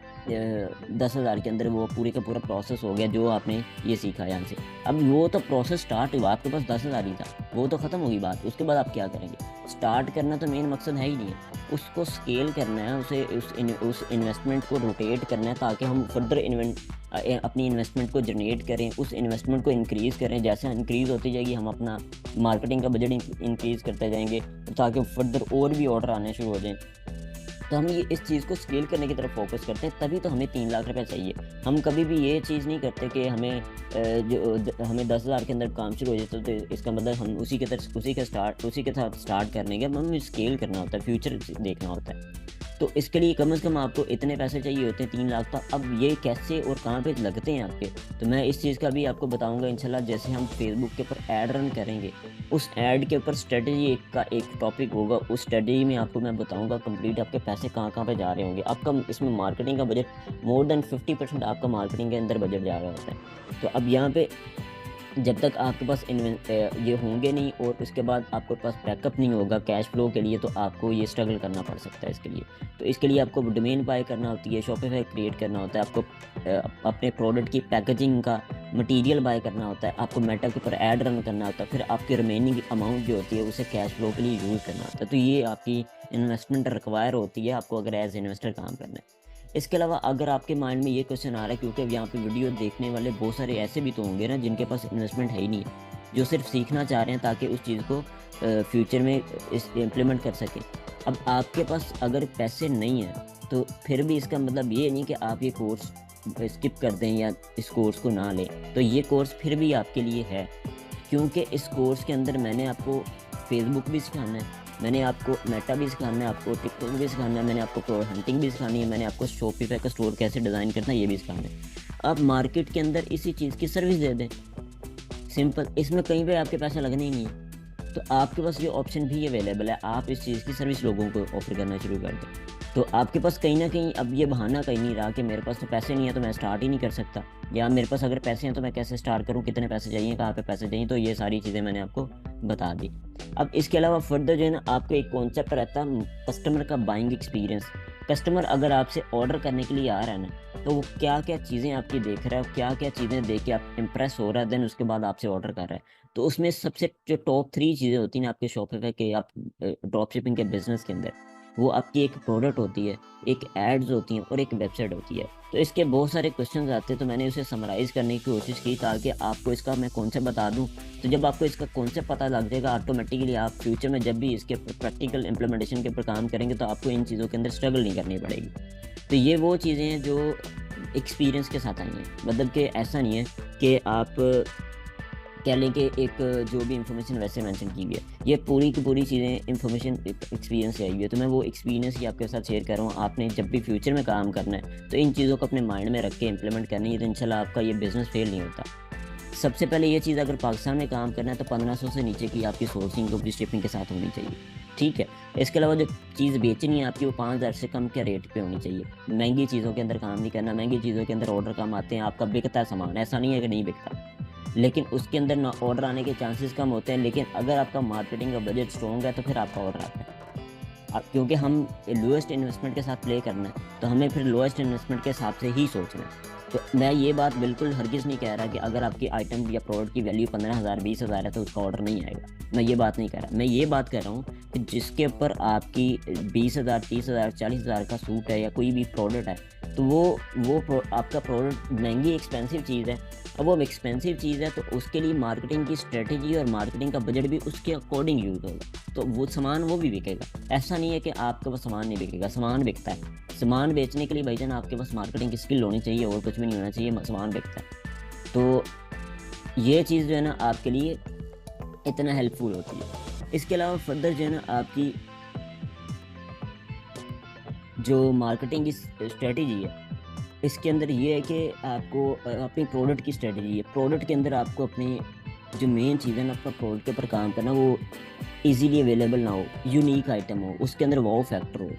10,000 के अंदर वो पूरे का पूरा प्रोसेस हो गया, जो आपने ये सीखा यहाँ से। अब वो तो प्रोसेस स्टार्ट हुआ, आपके पास 10,000 ही था, वो तो ख़त्म होगी बात। उसके बाद आप क्या करेंगे? स्टार्ट करना तो मेन मकसद है ही नहीं है, उसको स्केल करना है, उसे उस इन्वेस्टमेंट को रोटेट करना है, ताकि हम फर्दर अपनी इन्वेस्टमेंट को जनरेट करें, उस इन्वेस्टमेंट को इंक्रीज़ करें। जैसे इंक्रीज़ होती जाएगी, हम अपना मार्केटिंग का बजट इंक्रीज़ करते जाएंगे, ताकि फर्दर और भी ऑर्डर आने शुरू हो जाएं। तो हम ये इस चीज़ को स्केल करने की तरफ फोकस करते हैं, तभी तो हमें 3 लाख रुपए चाहिए। हम कभी भी ये चीज़ नहीं करते कि हमें 10,000 के अंदर काम शुरू हो जाए, तो इसका मतलब हम उसी के साथ स्टार्ट करने के हमें स्केल करना होता है, फ्यूचर देखना होता है। तो इसके लिए कम से कम आपको इतने पैसे चाहिए होते हैं, 3 लाख तक। अब ये कैसे और कहाँ पे लगते हैं आपके, तो मैं इस चीज़ का भी आपको बताऊंगा इंशाल्लाह। जैसे हम फेसबुक के ऊपर ऐड रन करेंगे, उस ऐड के ऊपर स्ट्रेटजी का एक टॉपिक होगा, उस स्ट्रेटजी में आपको मैं बताऊंगा कंप्लीट आपके पैसे कहाँ पे जा रहे होंगे। आपका इसमें मार्केटिंग का बजट मोर देन 50% आपका मार्केटिंग के अंदर बजट जा रहा होता है। तो अब यहाँ पे जब तक आपके पास ये होंगे नहीं, और उसके बाद आपके पास बैकअप नहीं होगा कैश फ्लो के लिए, तो आपको ये स्ट्रगल करना पड़ सकता है इसके लिए। तो इसके लिए आपको डोमेन बाय करना होती है, शॉपिफाई क्रिएट करना होता है, आपको अपने प्रोडक्ट की पैकेजिंग का मटेरियल बाय करना होता है, आपको मेटा के ऊपर ऐड रन करना होता है, फिर आपकी रिमेनिंग अमाउंट जो होती है उसे कैश फ्लो के लिए यूज़ करना होता है। तो ये आपकी इन्वेस्टमेंट रिक्वायर होती है आपको, अगर एज इन्वेस्टर काम करना है। इसके अलावा अगर आपके माइंड में ये क्वेश्चन आ रहा है, क्योंकि यहाँ पे वीडियो देखने वाले बहुत सारे ऐसे भी तो होंगे ना जिनके पास इन्वेस्टमेंट है ही नहीं है, जो सिर्फ सीखना चाह रहे हैं ताकि उस चीज़ को फ्यूचर में इम्प्लीमेंट कर सकें। अब आपके पास अगर पैसे नहीं हैं, तो फिर भी इसका मतलब ये नहीं कि आप ये कोर्स स्किप कर दें या इस कोर्स को ना लें। तो ये कोर्स फिर भी आपके लिए है, क्योंकि इस कोर्स के अंदर मैंने आपको फेसबुक भी सिखाना है, मैंने आपको मेटा भी सिखाना है, आपको टिकटॉक भी सिखाना है, मैंने आपको क्राउड हंटिंग भी सिखानी है, मैंने आपको शॉपिफाई का स्टोर कैसे डिज़ाइन करना है ये भी सिखाना है। आप मार्केट के अंदर इसी चीज़ की सर्विस दे दें, सिंपल। इसमें कहीं पे आपके पैसे लगने ही नहीं है। तो आपके पास ये ऑप्शन भी अवेलेबल है, आप इस चीज़ की सर्विस लोगों को ऑफर करना शुरू कर दें। तो आपके पास कहीं ना कहीं अब ये बहाना कहीं नहीं रहा कि मेरे पास तो पैसे नहीं है तो मैं स्टार्ट ही नहीं कर सकता, या मेरे पास अगर पैसे हैं तो मैं कैसे स्टार्ट करूं, कितने पैसे चाहिए, कहाँ पे पैसे चाहिए। तो ये सारी चीज़ें मैंने आपको बता दी। अब इसके अलावा फर्दर जो है ना, आपको एक कॉन्सेप्ट रहता है कस्टमर का बाइंग एक्सपीरियंस। कस्टमर अगर आपसे ऑर्डर करने के लिए आ रहा है ना, तो वो क्या क्या चीज़ें आपकी देख रहा है, क्या क्या चीज़ें देख के आप इम्प्रेस हो रहा है, देन उसके बाद आपसे ऑर्डर कर रहा है। तो उसमें सबसे जो टॉप 3 चीज़ें होती हैं ना आपके शॉपिफाई के, आप ड्रॉप शिपिंग के बिजनेस के अंदर, वो आपकी एक प्रोडक्ट होती है, एक एड्स होती हैं और एक वेबसाइट होती है। तो इसके बहुत सारे क्वेश्चंस आते हैं, तो मैंने उसे समराइज़ करने की कोशिश की ताकि आपको इसका मैं कॉन्सेप्ट बता दूं। तो जब आपको इसका कॉन्सेप्ट पता लग जाएगा, ऑटोमेटिकली आप फ्यूचर में जब भी इसके प्रैक्टिकल इंप्लीमेंटेशन के ऊपर काम करेंगे तो आपको इन चीज़ों के अंदर स्ट्रगल नहीं करनी पड़ेगी। तो ये वो चीज़ें हैं जो एक्सपीरियंस के साथ आई हैं, मतलब कि ऐसा नहीं है कि आप कह लें कि एक जो भी इंफॉर्मेशन वैसे मेंशन की हुई है, ये पूरी की पूरी चीज़ें इंफॉर्मेशन एक्सपीरियंस से आई हुई है। तो मैं वो एक्सपीरियंस ही आपके साथ शेयर कर रहा हूँ। आपने जब भी फ्यूचर में काम करना है तो इन चीज़ों को अपने माइंड में रख के इंप्लीमेंट करनी है, तो इंशाल्लाह आपका ये बिज़नेस फेल नहीं होता। सबसे पहले ये चीज़, अगर पाकिस्तान में काम करना है तो 1500 से नीचे की आपकी सोर्सिंग को शिपिंग के साथ होनी चाहिए, ठीक है। इसके अलावा जो चीज़ बेचनी है आपकी, वो 5000 से कम के रेट पे होनी चाहिए। महंगी चीज़ों के अंदर काम नहीं करना, महंगी चीज़ों के अंदर ऑर्डर कम आते हैं, आपका बिकता है सामान, ऐसा नहीं है कि नहीं बिकता, लेकिन उसके अंदर ना ऑर्डर आने के चांसेस कम होते हैं। लेकिन अगर आपका मार्केटिंग का बजट स्ट्रॉन्ग है तो फिर आपका ऑर्डर आता है। अब क्योंकि हम लोएस्ट इन्वेस्टमेंट के साथ प्ले करना है, तो हमें फिर लोएस्ट इन्वेस्टमेंट के हिसाब से ही सोचना है। तो मैं ये बात बिल्कुल हरगिज़ नहीं कह रहा कि अगर आपकी आइटम या प्रोडक्ट की वैल्यू 15,000 20,000 है तो उसका ऑर्डर नहीं आएगा, मैं ये बात नहीं कह रहा। मैं ये बात कर रहा हूँ कि जिसके ऊपर आपकी 20,000 30,000 40,000 का सूट है या कोई भी प्रोडक्ट है, तो आपका प्रोडक्ट महंगी एक्सपेंसिव चीज़ है। अब वो एक्सपेंसिव चीज़ है तो उसके लिए मार्केटिंग की स्ट्रेटजी और मार्केटिंग का बजट भी उसके अकॉर्डिंग यूज़ होगा, तो वो सामान वो भी बिकेगा। ऐसा नहीं है कि आपके पास सामान नहीं बिकेगा, सामान बिकता है। सामान बेचने के लिए भाईजान आपके पास मार्केटिंग की स्किल होनी चाहिए और कुछ भी नहीं होना चाहिए, सामान बिकता है। तो ये चीज़ जो है ना आपके लिए इतना हेल्पफुल होती है। इसके अलावा फर्दर जो है ना आपकी जो मार्केटिंग की स्ट्रेटजी है, इसके अंदर ये है कि आपको अपनी प्रोडक्ट की स्ट्रेटजी है। प्रोडक्ट के अंदर आपको अपनी जो मेन चीज़ है ना, आपका प्रोडक्ट के ऊपर काम करना, वो इजीली अवेलेबल ना हो, यूनिक आइटम हो, उसके अंदर वाओ फैक्टर हो।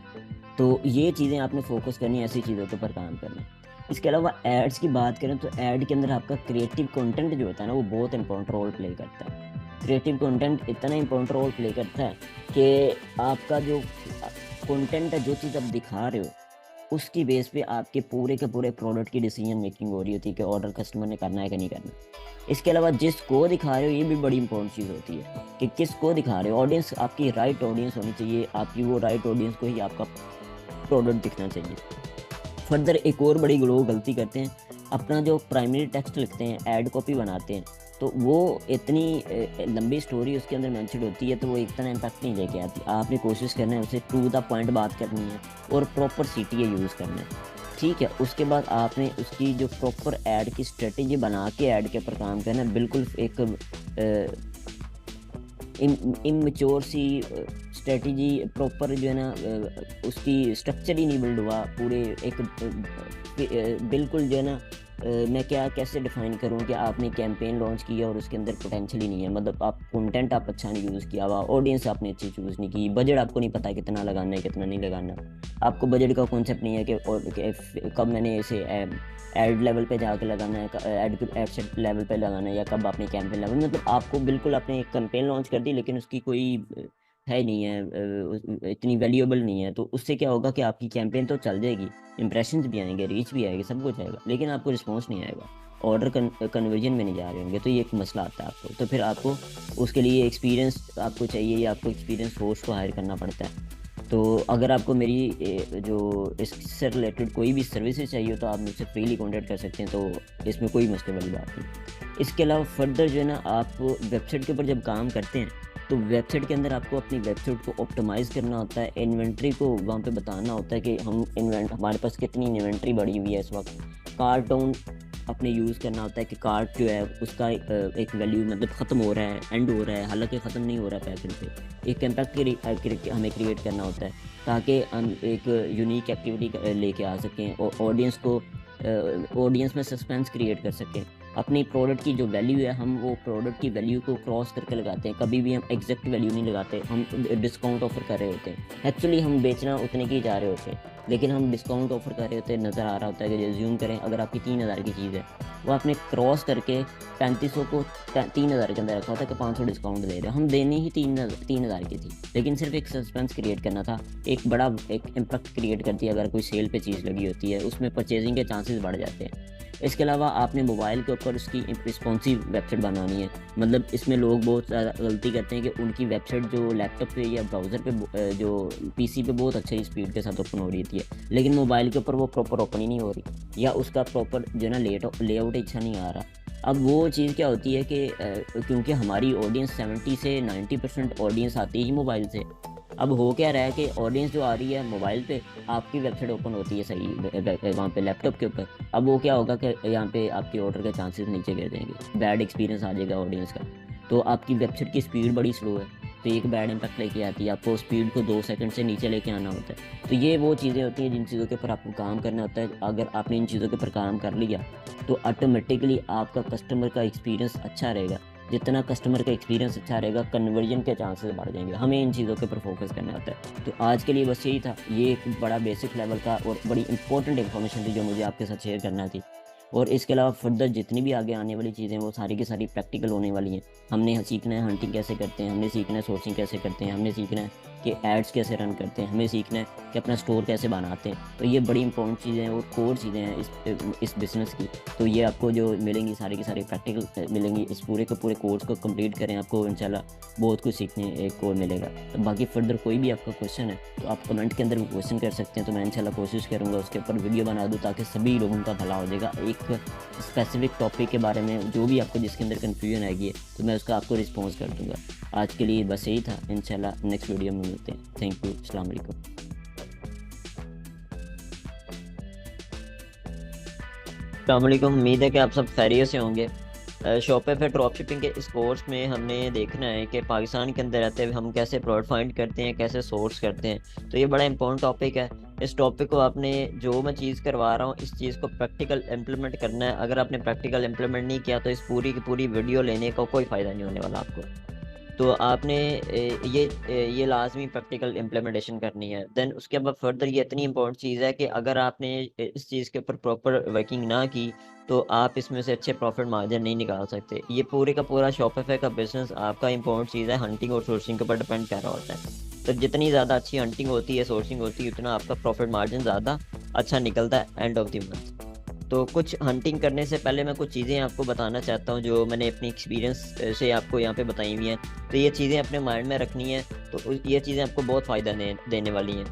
तो ये चीज़ें आपने फोकस करनी है, ऐसी चीज़ों के ऊपर काम करना है। इसके अलावा एड्स की बात करें तो एड के अंदर आपका क्रिएटिव कंटेंट जो होता है ना, वो बहुत इंपॉर्टेंट रोल प्ले करता है। क्रिएटिव कंटेंट इतना इंपॉर्टेंट रोल प्ले करता है कि आपका जो कंटेंट है, जो चीज़ आप दिखा रहे हो, उसकी बेस पे आपके पूरे के पूरे प्रोडक्ट की डिसीजन मेकिंग हो रही होती है कि ऑर्डर कस्टमर ने करना है कि नहीं करना। इसके अलावा जिसको दिखा रहे हो, ये भी बड़ी इंपॉर्टेंट चीज़ होती है कि किसको दिखा रहे हो। ऑडियंस आपकी राइट ऑडियंस होनी चाहिए, आपकी वो राइट ऑडियंस को ही आपका प्रोडक्ट दिखना चाहिए। फर्दर एक और बड़ी लोग गलती करते हैं, अपना जो प्राइमरी टेक्स्ट लिखते हैं, ऐड कॉपी बनाते हैं, तो वो इतनी लंबी स्टोरी उसके अंदर मेंशन होती है, तो वो इतना इम्पैक्ट नहीं लेके आती। आपने कोशिश करना है उसे टू द पॉइंट बात करनी है और प्रॉपर CTA यूज़ करना है, ठीक है। उसके बाद आपने उसकी जो प्रॉपर ऐड की स्ट्रेटेजी बना के ऐड के ऊपर काम करना है। बिल्कुल एक इमेच्योर सी स्ट्रेटजी प्रॉपर जो है ना, उसकी स्ट्रक्चर ही नहीं बिल्ड हुआ पूरे एक बिल्कुल जो है ना, मैं क्या कैसे डिफाइन करूं कि आपने कैंपेन लॉन्च किया और उसके अंदर पोटेंशियल ही नहीं है, मतलब आप कंटेंट आप अच्छा नहीं यूज़ किया हुआ, ऑडियंस आपने अच्छी चूज़ नहीं की, बजट आपको नहीं पता कितना लगाना है कितना नहीं लगाना, आपको बजट का कॉन्सेप्ट नहीं है कि कब मैंने इसे एड लेवल पे जाके लगाना है, एड सेट लेवल पे लगाना है, या कब आपने कैंपेन लेवल, मतलब आपको बिल्कुल आपने एक कैंपेन लॉन्च कर दी लेकिन उसकी कोई है नहीं है, इतनी वैल्यूएबल नहीं है। तो उससे क्या होगा कि आपकी कैंपेन तो चल जाएगी, इंप्रेशंस भी आएंगे, रीच भी आएगी, सब कुछ आएगा, लेकिन आपको रिस्पॉन्स नहीं आएगा, ऑर्डर कन्वर्जन में नहीं जा रहे होंगे। तो ये एक मसला आता है आपको। तो फिर आपको उसके लिए एक्सपीरियंस आपको चाहिए, या आपको एक्सपीरियंस फोर्स को हायर करना पड़ता है। तो अगर आपको मेरी जो इससे रिलेटेड कोई भी सर्विसेज चाहिए तो आप मुझसे फ्रीली कॉन्टैक्ट कर सकते हैं, तो इसमें कोई मसले वाली बात नहीं। इसके अलावा फर्दर जो है ना, आप वेबसाइट के ऊपर जब काम करते हैं तो वेबसाइट के अंदर आपको अपनी वेबसाइट को ऑप्टिमाइज़ करना होता है, इन्वेंट्री को वहाँ पे बताना होता है कि हमारे पास कितनी इन्वेंट्री बढ़ी हुई है इस वक्त। कार्ट डाउन अपने यूज़ करना होता है कि कार्ट जो है उसका एक वैल्यू मतलब ख़त्म हो रहा है, एंड हो रहा है, हालांकि ख़त्म नहीं हो रहा है पैकेज पे। एक इम्पैक्ट हमें क्रिएट करना होता है ताकि हम एक यूनिक एक्टिविटी लेके आ सकें और ऑडियंस में सस्पेंस क्रिएट कर सकें। अपनी प्रोडक्ट की जो वैल्यू है, हम वो प्रोडक्ट की वैल्यू को क्रॉस करके लगाते हैं, कभी भी हम एग्जैक्ट वैल्यू नहीं लगाते, हम डिस्काउंट ऑफर कर रहे होते हैं, एक्चुअली हम बेचना उतने की जा रहे होते हैं। लेकिन हम डिस्काउंट ऑफर कर रहे होते हैं, नज़र आ रहा होता है कि रिज्यूम करें अगर आपकी 3,000 की चीज़ है, वो आपने क्रॉस करके 3500 को 3,000 के अंदर रखा होता है कि 500 डिस्काउंट दे रहे हैं। हम देनी ही 3,000 की थी, लेकिन सिर्फ एक सस्पेंस क्रिएट करना था, एक बड़ा एक इम्पैक्ट क्रिएट करती है अगर कोई सेल पे चीज़ लगी होती है, उसमें परचेजिंग के चांसेस बढ़ जाते हैं। इसके अलावा आपने मोबाइल के ऊपर उसकी रिस्पॉन्सिव वेबसाइट बनानी है। मतलब इसमें लोग बहुत ज़्यादा गलती करते हैं कि उनकी वेबसाइट जो लैपटॉप पे या ब्राउज़र पे जो पीसी पे बहुत अच्छी स्पीड के साथ ओपन हो रही थी, लेकिन मोबाइल के ऊपर वो प्रॉपर ओपन ही नहीं हो रही, या उसका प्रॉपर जो है ना लेआउट अच्छा नहीं आ रहा। अब वो चीज़ क्या होती है कि क्योंकि हमारी ऑडियंस 70 से 90% ऑडियंस आती है मोबाइल से। अब हो क्या रहा है कि ऑडियंस जो आ रही है मोबाइल पे, आपकी वेबसाइट ओपन होती है सही वहाँ पे लैपटॉप के ऊपर। अब वो क्या होगा कि यहाँ पे आपके ऑर्डर के चांसेस नीचे गिर जाएंगे, बैड एक्सपीरियंस आ जाएगा ऑडियंस का। तो आपकी वेबसाइट की स्पीड बड़ी स्लो है, तो एक बैड इम्पैक्ट लेके आती है, आपको स्पीड को 2 सेकंड से नीचे लेके आना होता है। तो ये वो चीज़ें होती हैं जिन चीज़ों के ऊपर आपको काम करना होता है। अगर आपने इन चीज़ों के ऊपर काम कर लिया तो ऑटोमेटिकली आपका कस्टमर का एक्सपीरियंस अच्छा रहेगा। जितना कस्टमर का एक्सपीरियंस अच्छा रहेगा, कन्वर्जन के चांसेस बढ़ जाएंगे। हमें इन चीज़ों के ऊपर फोकस करना होता है। तो आज के लिए बस यही था, ये एक बड़ा बेसिक लेवल का और बड़ी इंपॉर्टेंट इन्फॉर्मेशन थी जो मुझे आपके साथ शेयर करना थी। और इसके अलावा फर्दर जितनी भी आगे आने वाली चीज़ें वो सारी की सारी प्रैक्टिकल होने वाली हैं। हमने सीखना है हंटिंग कैसे करते हैं, हमने सीखना है सोर्सिंग कैसे करते हैं, हमने सीखना है कि एड्स कैसे रन करते हैं, हमें सीखना है कि अपना स्टोर कैसे बनाते हैं। तो ये बड़ी इंपॉर्टेंट चीज़ें हैं और कोर चीज़ें हैं इस बिज़नेस की। तो ये आपको जो मिलेंगी सारी की सारी प्रैक्टिकल मिलेंगी। इस पूरे के पूरे कोर्स को कंप्लीट करें, आपको इंशाल्लाह बहुत कुछ सीखने एक और मिलेगा। तो बाकी फर्दर कोई भी आपका क्वेश्चन है तो आप कमेंट के अंदर भी क्वेश्चन कर सकते हैं, तो मैं इंशाल्लाह कोशिश करूँगा उसके ऊपर वीडियो बना दूँ ताकि सभी लोगों का भला हो जाएगा। एक स्पेसिफिक टॉपिक के बारे में जो भी आपको जिसके अंदर कन्फ्यूजन आएगी तो मैं उसका आपको रिस्पॉन्स कर दूँगा। आज के लिए बस यही था, इंशाल्लाह नेक्स्ट वीडियो में मिलते हैं। थैंक यू, अस्सलाम वालेकुम। अस्सलाम वालेकुम, उम्मीद है कि आप सब खैरियत से होंगे। शॉपिफाई ड्रॉप शिपिंग के इस कोर्स में हमने देखना है कि पाकिस्तान के अंदर रहते हुए हम कैसे प्रोडक्ट फाइंड करते हैं, कैसे सोर्स करते हैं। तो ये बड़ा इंपॉर्टेंट टॉपिक है। इस टॉपिक को आपने जो मैं चीज़ करवा रहा हूँ इस चीज़ को प्रैक्टिकल इम्प्लीमेंट करना है। अगर आपने प्रैक्टिकल इम्प्लीमेंट नहीं किया तो इस पूरी की पूरी वीडियो लेने का कोई फ़ायदा नहीं होने वाला आपको। तो आपने ये लाजमी प्रैक्टिकल इम्प्लीमेंटेशन करनी है। देन उसके बाद फर्दर ये इतनी इंपॉर्टेंट चीज़ है कि अगर आपने इस चीज़ के ऊपर प्रॉपर वर्किंग ना की तो आप इसमें से अच्छे प्रॉफिट मार्जिन नहीं निकाल सकते। ये पूरे का पूरा शॉपिफाई का बिजनेस आपका इंपॉर्टेंट चीज़ है, हंटिंग और सोर्सिंग के ऊपर डिपेंड कर रहा होता है। तो जितनी ज़्यादा अच्छी हंटिंग होती है, सोर्सिंग होती है, उतना आपका प्रॉफिट मार्जिन ज़्यादा अच्छा निकलता है एंड ऑफ द मंथ। तो कुछ हंटिंग करने से पहले मैं कुछ चीज़ें आपको बताना चाहता हूँ जो मैंने अपनी एक्सपीरियंस से आपको यहाँ पे बताई हुई हैं। तो ये चीज़ें अपने माइंड में रखनी है, तो ये चीज़ें आपको बहुत फ़ायदा देने वाली हैं।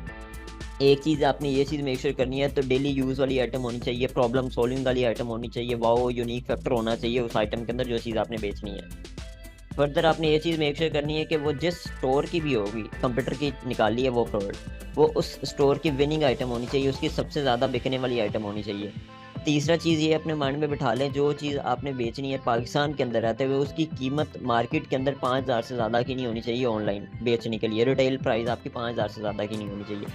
एक चीज़ आपने ये चीज़ मेक श्योर करनी है, तो डेली यूज़ वाली आइटम होनी चाहिए, प्रॉब्लम सॉल्विंग वाली आइटम होनी चाहिए, वाओ यूनिक फैक्टर होना चाहिए उस आइटम के अंदर जो चीज़ आपने बेचनी है। फर्दर आपने ये चीज़ मेक श्योर करनी है कि वो जिस स्टोर की भी होगी, कंप्यूटर की निकाली है वो प्रोडक्ट, वो उस स्टोर की विनिंग आइटम होनी चाहिए, उसकी सबसे ज़्यादा बिकने वाली आइटम होनी चाहिए। तीसरा चीज़ ये अपने माइंड में बिठा लें, जो चीज़ आपने बेचनी है पाकिस्तान के अंदर रहते हुए उसकी कीमत मार्केट के अंदर 5,000 से ज़्यादा की नहीं होनी चाहिए। ऑनलाइन बेचने के लिए रिटेल प्राइस आपकी 5,000 से ज़्यादा की नहीं होनी चाहिए।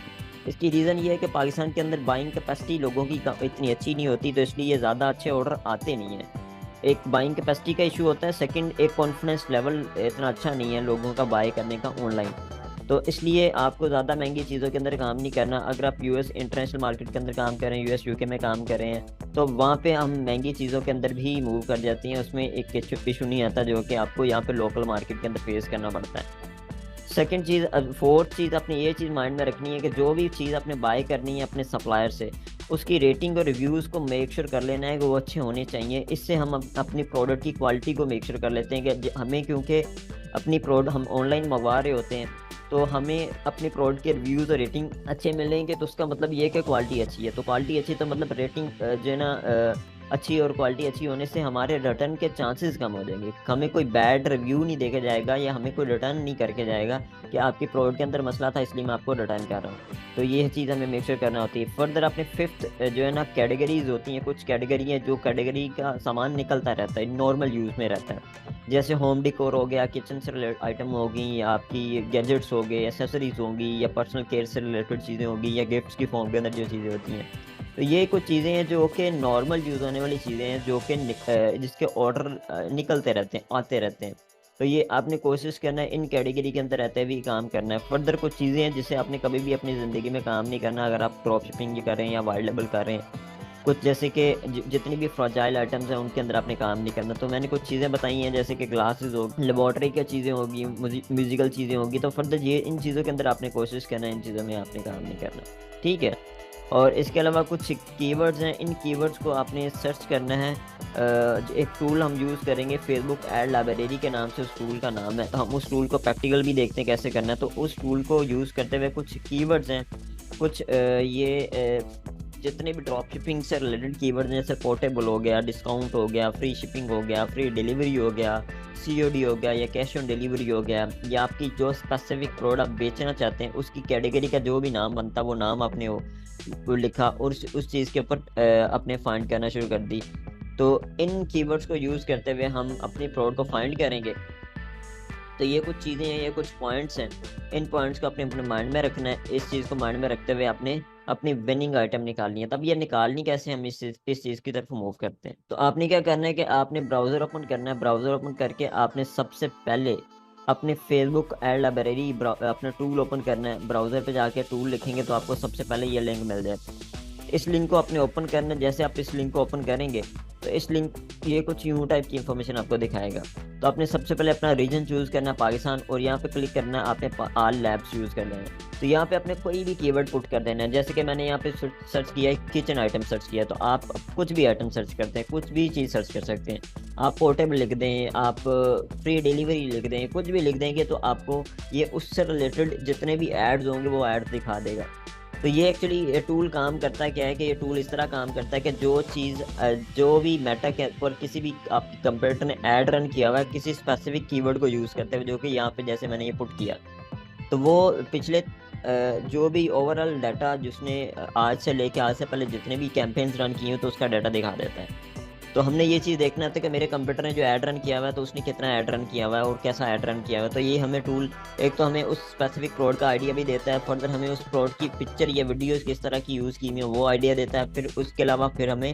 इसकी रीज़न ये है कि पाकिस्तान के अंदर बाइंग कैपेसिटी लोगों की इतनी अच्छी नहीं होती, तो इसलिए ज़्यादा अच्छे ऑर्डर आते नहीं हैं। एक बाइंग कैपेसिटी का इशू होता है, सेकंड एक कॉन्फिडेंस लेवल इतना अच्छा नहीं है लोगों का बाय करने का ऑनलाइन। तो इसलिए आपको ज़्यादा महंगी चीज़ों के अंदर काम नहीं करना। अगर आप यूएस इंटरनेशनल मार्केट के अंदर काम कर रहे हैं, यूएस यूके में काम कर रहे हैं, तो वहाँ पे हम महंगी चीज़ों के अंदर भी मूव कर जाती हैं। उसमें एक इशू नहीं आता जो कि आपको यहाँ पे लोकल मार्केट के अंदर फेस करना पड़ता है। सेकंड चीज़, फोर्थ चीज़ आपने ये चीज़ माइंड में रखनी है कि जो भी चीज़ आपने बाय करनी है अपने सप्लायर से, उसकी रेटिंग और रिव्यूज़ को मेक श्योर कर लेना है कि वो अच्छे होने चाहिए। इससे हम अपनी प्रोडक्ट की क्वालिटी को मेक श्योर कर लेते हैं कि हमें, क्योंकि अपनी प्रोडक्ट हम ऑनलाइन मंगवा रहे होते हैं, तो हमें अपनी प्रोडक्ट के रिव्यूज़ और रेटिंग अच्छे मिलेंगे, तो उसका मतलब ये है कि क्वालिटी अच्छी है। तो क्वालिटी अच्छी तो मतलब रेटिंग जो है ना अच्छी, और क्वालिटी अच्छी होने से हमारे रिटर्न के चांसेस कम हो जाएंगे। हमें कोई बैड रिव्यू नहीं देके जाएगा या हमें कोई रिटर्न नहीं करके जाएगा कि आपकी प्रोडक्ट के अंदर मसला था इसलिए मैं आपको रिटर्न कर रहा हूँ। तो ये चीज़ हमें मेक श्योर करना होती है। फर्दर अपने फिफ्थ जो है ना कैटेगरीज होती हैं, कुछ कैटेगरी हैं जो कैटेगरी का सामान निकलता रहता है, नॉर्मल यूज़ में रहता है। जैसे होम डिकोर हो गया, किचन से रिलेटेड आइटम होगी, या आपकी गैजेट्स हो गए, एसेसरीज होंगी, या पर्सनल केयर से रिलेटेड चीज़ें होंगी, या गिफ्ट्स की फॉर्म के अंदर जो चीज़ें होती हैं। तो ये कुछ चीज़ें हैं जो कि नॉर्मल यूज़ होने वाली चीज़ें हैं, जो कि जिसके ऑर्डर निकलते रहते हैं, आते रहते हैं। तो ये आपने कोशिश करना है इन कैटेगरी के अंदर रहते हुए काम करना है। फर्दर कुछ चीज़ें हैं जिसे आपने कभी भी अपनी ज़िंदगी में काम नहीं करना अगर आप ड्रॉप शिपिंग कर रहे हैं या वाइल्ड लेबल कर रहे हैं। कुछ जैसे कि जितनी भी फ्रजाइल आइटम्स हैं उनके अंदर आपने काम नहीं करना। तो मैंने कुछ चीज़ें बताई हैं जैसे कि ग्लासेस हो, लेबॉर्ट्री की चीज़ें होगी, म्यूजिकल चीज़ें होगी। तो फर्दर ये इन चीज़ों के अंदर आपने कोशिश करना है, इन चीज़ों में आपने काम नहीं करना, ठीक है। और इसके अलावा कुछ कीवर्ड्स हैं, इन कीवर्ड्स को आपने सर्च करना है। एक टूल हम यूज़ करेंगे फेसबुक एड लाइब्रेरी के नाम से, उस टूल का नाम है। तो हम उस टूल को प्रैक्टिकल भी देखते हैं कैसे करना है। तो उस टूल को यूज़ करते हुए कुछ कीवर्ड्स हैं, कुछ जितने भी ड्रॉप शिपिंग से रिलेटेड कीवर्ड जैसे पोर्टेबल हो गया, डिस्काउंट हो गया, फ्री शिपिंग हो गया, फ्री डिलीवरी हो गया, सीओडी हो गया, या कैश ऑन डिलीवरी हो गया, या आपकी जो स्पेसिफिक प्रोडक्ट बेचना चाहते हैं उसकी कैटेगरी का जो भी नाम बनता वो नाम आपने वो लिखा और उस चीज़ के ऊपर अपने फाइंड करना शुरू कर दी। तो इन कीवर्ड्स को यूज़ करते हुए हम अपनी प्रोडक्ट को फाइंड करेंगे। तो ये कुछ चीज़ें हैं, ये कुछ पॉइंट्स हैं। इन पॉइंट्स को अपने अपने माइंड में रखना है। इस चीज़ को माइंड में रखते हुए आपने अपनी विनिंग आइटम निकालनी है। तब ये निकालनी कैसे, हम इस चीज़ की तरफ मूव करते हैं। तो आपने क्या करना है कि आपने ब्राउज़र ओपन करना है। ब्राउज़र ओपन करके आपने सबसे पहले अपने फेसबुक एड लाइब्रेरी अपना टूल ओपन करना है। ब्राउज़र पे जाके टूल लिखेंगे तो आपको सबसे पहले ये लिंक मिल जाए। इस लिंक को आपने ओपन करना है। जैसे आप इस लिंक को ओपन करेंगे तो इस लिंक ये कुछ यूँ टाइप की इन्फॉर्मेशन आपको दिखाएगा। तो आपने सबसे पहले अपना रीजन चूज़ करना है पाकिस्तान, और यहाँ पे क्लिक करना है आपने ऑल लैब्स यूज़ कर लेना है। तो यहाँ पे आपने कोई भी कीवर्ड पुट कर देना है। जैसे कि मैंने यहाँ पे सर्च किया है किचन आइटम सर्च किया, तो आप कुछ भी आइटम सर्च करते हैं, कुछ भी चीज़ सर्च कर सकते हैं। आप पोर्टेबल लिख दें, आप फ्री डिलीवरी लिख दें, कुछ भी लिख देंगे तो आपको ये उससे रिलेटेड जितने भी एड्स होंगे वो एड दिखा देगा। तो ये एक्चुअली टूल काम करता है क्या है कि ये टूल इस तरह काम करता है कि जो चीज़ जो भी मेटा के पर किसी भी आपके कंप्यूटर ने ऐड रन किया हुआ है किसी स्पेसिफिक कीवर्ड को यूज़ करते हुए, जो कि यहाँ पे जैसे मैंने ये पुट किया, तो वो पिछले जो भी ओवरऑल डाटा जिसने आज से लेके आज से पहले जितने भी कैंपेन्स रन किए हैं तो उसका डाटा दिखा देता है। तो हमने ये चीज़ देखना था कि मेरे कंप्यूटर ने जो ऐड रन किया हुआ है तो उसने कितना ऐड रन किया हुआ है और कैसा ऐड रन किया हुआ है। तो ये हमें टूल एक तो हमें उस स्पेसिफिक प्रोडक्ट का आइडिया भी देता है, फर्दर हमें उस प्रोडक्ट की पिक्चर या वीडियोस किस तरह की यूज़ की हुई है वो आइडिया देता है। फिर उसके अलावा फिर हमें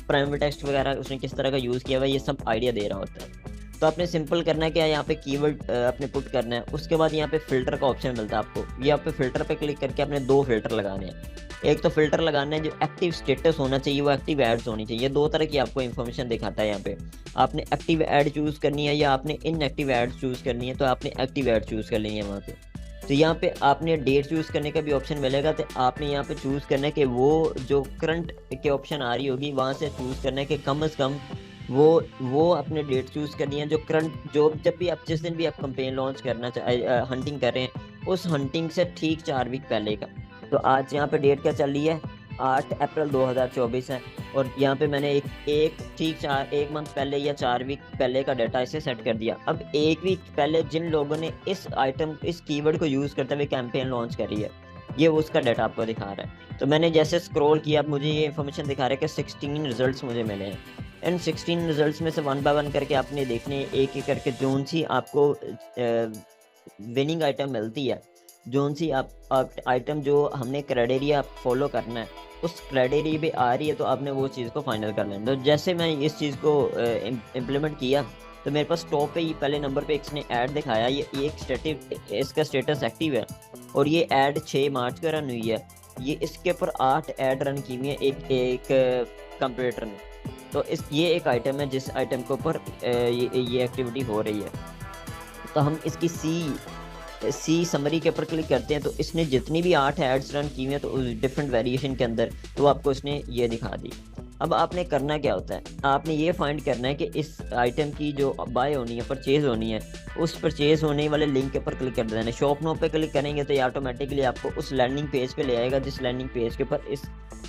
प्राइमरी टेक्स्ट वगैरह उसने किस तरह का यूज़ किया हुआ है ये सब आइडिया दे रहा होता है। तो आपने सिंपल करना है क्या, यहाँ पे कीवर्ड आपने पुट करना है। उसके बाद यहाँ पे फ़िल्टर का ऑप्शन मिलता है आपको। ये आप पे फ़िल्टर पे क्लिक करके आपने दो फिल्टर लगाने हैं। एक तो फ़िल्टर लगाना है जो एक्टिव स्टेटस होना चाहिए, वो एक्टिव एड्स होनी चाहिए। दो तरह की आपको इन्फॉर्मेशन दिखाता है यहाँ पे। आपने एक्टिव एड चूज़ करनी है या आपने इनएक्टिव एड्स चूज़ करनी है, तो आपने एक्टिव एड चूज़ कर लेनी है वहाँ पे। तो यहाँ पे आपने डेट चूज़ करने का भी ऑप्शन मिलेगा। तो आपने यहाँ पे चूज़ करना है कि वो जो करंट के ऑप्शन आ रही होगी वहाँ से चूज़ करना है कि कम से कम वो अपने डेट चूज़ करनी है जो करंट जो जब भी आप जिस दिन भी आप कैंपेन लॉन्च करना हंटिंग कर रहे हैं उस हंटिंग से ठीक 4 वीक पहले का। तो आज यहाँ पे डेट क्या चल रही है, 8 अप्रैल 2024 है। और यहाँ पे मैंने एक मंथ पहले या 4 वीक पहले का डाटा इसे सेट कर दिया। अब 1 वीक पहले जिन लोगों ने इस कीवर्ड को यूज़ करते हुए कैंपेन लॉन्च करी है ये उसका डाटा आपको दिखा रहा है। तो मैंने जैसे स्क्रॉल किया मुझे ये इन्फॉर्मेशन दिखा रहा है कि 16 रिजल्ट्स मुझे मिले हैं। इन 16 रिजल्ट्स में से 1 बाय 1 करके आपने देखने एक एक करके जोन सी आपको विनिंग आइटम मिलती है, जोन सी आप आइटम जो हमने क्राइटेरिया फॉलो करना है उस क्राइटेरिया पे आ रही है तो आपने वो चीज़ को फाइनल कर लेना। तो जैसे मैं इस चीज़ को इम्प्लीमेंट किया तो मेरे पास टॉप पे ही पहले नंबर पे इसने ऐड दिखाया, ये इसका स्टेटस एक्टिव है और ये ऐड 6 मार्च को रन हुई है। ये इसके ऊपर 8 ऐड रन की हुई है एक कंप्यूटर ने। तो ये एक आइटम है जिस आइटम के ऊपर ये एक्टिविटी हो रही है। तो हम इसकी सी समरी के ऊपर क्लिक करते हैं तो इसने जितनी भी 8 एड्स रन की हुई हैं तो उस डिफरेंट वेरिएशन के अंदर तो आपको इसने ये दिखा दी। अब आपने करना क्या होता है, आपने ये फाइंड करना है कि इस आइटम की जो बाय होनी है, परचेज़ होनी है, उस परचेज़ होने वाले लिंक के ऊपर क्लिक कर देना है। शॉप नाउ पे क्लिक करेंगे तो ये ऑटोमेटिकली आपको उस लैंडिंग पेज पे ले आएगा जिस लैंडिंग पेज के ऊपर इस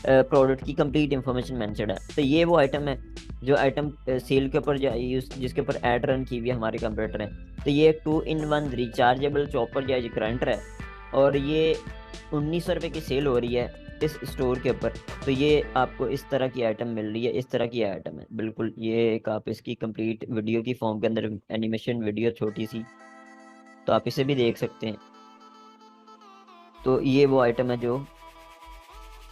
प्रोडक्ट की कंप्लीट इन्फॉर्मेशन मेंशन्ड है। तो ये वो आइटम है जो आइटम सेल के ऊपर जिसके ऊपर ऐड रन की हुई है हमारे कंप्यूटर है। तो ये 2-in-1 रिचार्जेबल चॉपर या ग्राइंडर है और ये 1900 रुपये की सेल हो रही है इस स्टोर के ऊपर। तो ये आपको इस तरह की आइटम मिल रही है, इस तरह की आइटम है बिल्कुल। ये एक आप इसकी कंप्लीट वीडियो की फॉर्म के अंदर एनिमेशन वीडियो छोटी सी, तो आप इसे भी देख सकते हैं। तो ये वो आइटम है जो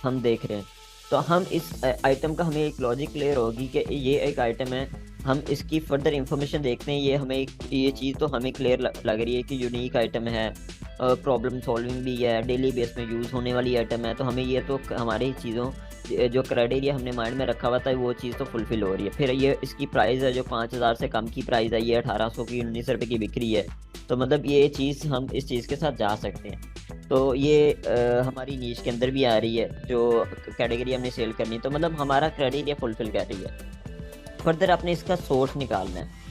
हम देख रहे हैं। तो हम इस आइटम का हमें एक लॉजिक क्लियर होगी कि ये एक आइटम है हम इसकी फर्दर इंफॉर्मेशन देखते हैं, ये हमें ये चीज़ तो हमें क्लियर लग रही है कि यूनिक आइटम है, प्रॉब्लम सॉल्विंग भी है, डेली बेस में यूज़ होने वाली आइटम है, तो हमें ये तो हमारी चीज़ों जो क्राइटेरिया हमने माइंड में रखा हुआ था वो चीज़ तो फुलफ़िल हो रही है। फिर ये इसकी प्राइस है जो 5,000 से कम की प्राइस है, ये 1800 की 19 रुपये की बिक्री है, तो मतलब ये चीज़ हम इस चीज़ के साथ जा सकते हैं। तो ये हमारी नीश के अंदर भी आ रही है जो कैटेगरी हमने सेल करनी है, तो मतलब हमारा क्राइटेरिया फुलफ़िल कर रही है। फर्दर आपने इसका सोर्स निकालना है।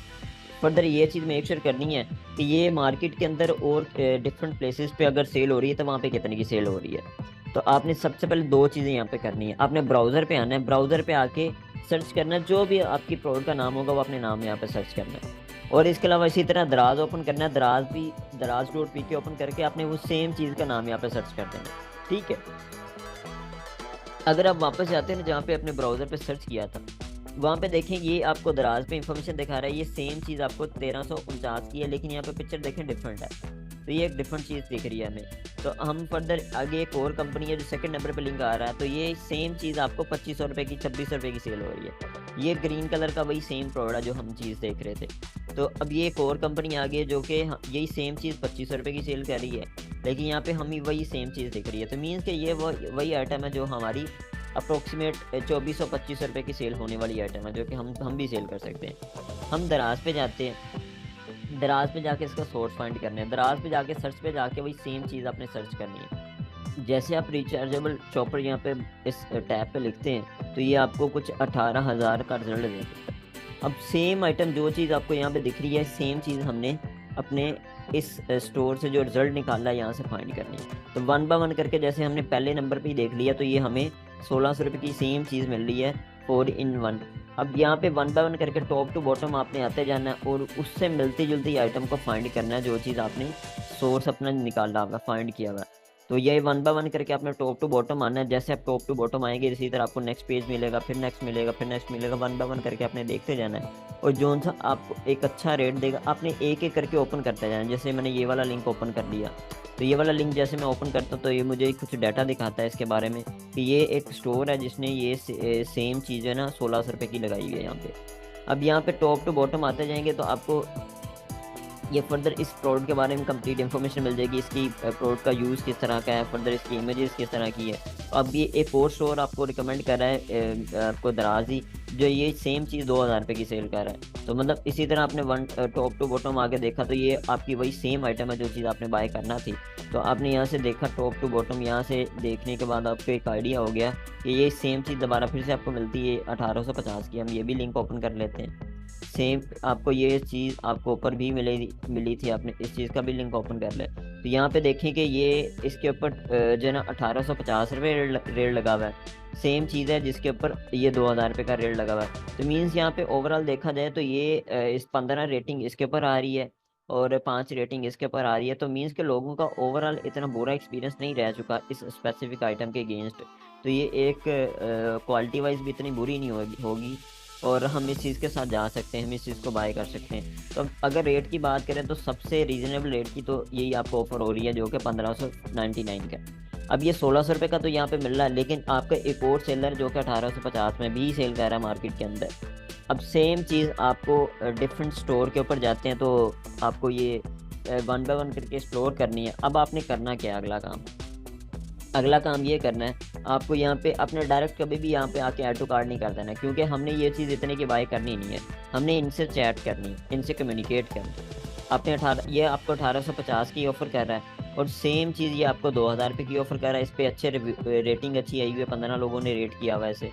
फर्दर ये चीज़ मेक श्योर करनी है कि ये मार्केट के अंदर और डिफरेंट प्लेसेस पे अगर सेल हो रही है तो वहाँ पे कितने की सेल हो रही है। तो आपने सबसे पहले दो चीज़ें यहाँ पे करनी है, आपने ब्राउज़र पे आना है, ब्राउज़र पे आके सर्च करना है, जो भी आपकी प्रोडक्ट का नाम होगा वो अपने नाम यहाँ पे सर्च करना है। और इसके अलावा इसी तरह दराज ओपन करना है, दराज.pk ओपन करके आपने वो सेम चीज़ का नाम यहाँ पे सर्च कर देना है। ठीक है, अगर आप वापस जाते हैं ना जहाँ पे अपने ब्राउज़र पे सर्च किया था, वहाँ पे देखें ये आपको दराज पे इंफॉर्मेशन दिखा रहा है, ये सेम चीज़ आपको 1349 की है, लेकिन यहाँ पे पिक्चर देखें डिफरेंट है, तो ये एक डिफरेंट चीज़ दिख रही है हमें। तो हम फर्दर आगे एक और कंपनी है जो सेकंड नंबर पे लिंक आ रहा है, तो ये सेम चीज़ आपको 2500 रुपये की 2600 रुपये की सेल हो रही है। ये ग्रीन कलर का वही सेम प्रोडक्ट है जो हम चीज़ देख रहे थे। तो अब ये एक और कंपनी आ गई है जो कि यही सेम चीज़ 2500 रुपये की सेल कर रही है, लेकिन यहाँ पे हमें वही सेम चीज़ दिख रही है। तो मीन्स कि ये वही आइटम है जो हमारी अप्रोक्सीमेट 2400-2500 रुपये की सेल होने वाली आइटम है, जो कि हम भी सेल कर सकते हैं। हम दराज पे जाते हैं, दराज पे जाके इसका सोर्स फाइंड करना है, दराज पे जाके सर्च पे जाके वही सेम चीज़ आपने सर्च करनी है। जैसे आप रिचार्जेबल चॉपर यहाँ पे इस टैब पे लिखते हैं तो ये आपको कुछ 18,000 का रिजल्ट दे देता है। अब सेम आइटम जो चीज़ आपको यहाँ पे दिख रही है, सेम चीज़ हमने अपने इस स्टोर से जो रिजल्ट निकाला है यहाँ से फाइंड करनी है। तो 1 बाय 1 करके जैसे हमने पहले नंबर पे ही देख लिया, तो ये हमें 1600 रुपये की सेम चीज़ मिल रही है 4 in 1। अब यहाँ पे 1 बाय 1 करके टॉप टू बॉटम आपने आते जाना है और उससे मिलती जुलती आइटम को फाइंड करना है, जो चीज़ आपने सोर्स अपना निकाला होगा, फाइंड किया हुआ। तो ये 1 बाय 1 करके आपने टॉप टू बॉटम आना है। जैसे आप टॉप टू बॉटम आएंगे इसी तरह आपको नेक्स्ट पेज मिलेगा, फिर नेक्स्ट मिलेगा, फिर नेक्स्ट मिलेगा, 1 बाय 1 करके आपने देखते जाना है। और जो सा आपको एक अच्छा रेट देगा आपने एक एक करके ओपन करते जाना है। जैसे मैंने ये वाला लिंक ओपन कर लिया, तो ये वाला लिंक जैसे मैं ओपन करता हूँ तो ये मुझे कुछ डाटा दिखाता है इसके बारे में कि ये एक स्टोर है जिसने ये सेम चीज़ है ना 1600 रुपये की लगाई हुई है यहाँ पे। अब यहाँ पे टॉप टू बॉटम आते जाएंगे तो आपको ये फर्दर इस प्रोडक्ट के बारे में कंप्लीट इन्फॉर्मेशन मिल जाएगी, इसकी प्रोडक्ट का यूज़ किस तरह का है, फर्दर इसकी इमेजेस किस तरह की है। तो अब ये एक और स्टोर आपको रिकमेंड कर रहा है आपको दराजी, जो ये सेम चीज़ 2000 रुपये की सेल कर रहा है। तो मतलब इसी तरह आपने टॉप टू बॉटम आगे देखा तो ये आपकी वही सेम आइटम है जो चीज़ आपने बाय करना थी। तो आपने यहाँ से देखा टॉप टू बॉटम, यहाँ से देखने के बाद आपको एक आइडिया हो गया कि ये सेम चीज़ दोबारा फिर से आपको मिलती है 1850 की। हम ये भी लिंक ओपन कर लेते हैं, सेम आपको ये चीज़ आपको ऊपर भी मिली थी, आपने इस चीज़ का भी लिंक ओपन कर लिया। तो यहाँ पे देखें कि ये इसके ऊपर जो है ना 1850 रुपये रेट लगा हुआ है, सेम चीज़ है जिसके ऊपर ये 2000 रुपये का रेट लगा हुआ है। तो मीन्स यहाँ पे ओवरऑल देखा जाए तो ये इस 15 रेटिंग इसके ऊपर आ रही है और 5 रेटिंग इसके ऊपर आ रही है। तो मीन्स के लोगों का ओवरऑल इतना बुरा एक्सपीरियंस नहीं रह चुका इस स्पेसिफिक आइटम के अगेंस्ट। तो ये एक क्वालिटी वाइज भी इतनी बुरी नहीं होगी और हम इस चीज़ के साथ जा सकते हैं, हम इस चीज़ को बाय कर सकते हैं। तो अगर रेट की बात करें तो सबसे रीज़नेबल रेट की तो यही आपको ऑफ़र हो रही है जो कि 1599 का। अब ये 1600 रुपये का तो यहाँ पे मिल रहा है, लेकिन आपका एक और सेलर जो कि 1850 में भी सेल कर रहा है मार्केट के अंदर। अब सेम चीज़ आपको डिफरेंट स्टोर के ऊपर जाते हैं तो आपको ये 1 बाय 1 करके एक्सप्लोर करनी है। अब आपने करना क्या है, अगला काम ये करना है आपको यहाँ पे अपने डायरेक्ट कभी भी यहाँ पे आके ऐड टू कार्ट नहीं कर देना, क्योंकि हमने ये चीज़ इतने की बाय करनी नहीं है, हमने इनसे चैट करनी है, इनसे कम्युनिकेट करनी है। आपने ये आपको 1850 की ऑफ़र कर रहा है और सेम चीज़ ये आपको 2000 रुपये की ऑफ़र कर रहा है। इस पर अच्छे रेटिंग अच्छी आई हुई है, 15 लोगों ने रेट किया हुआ है इसे।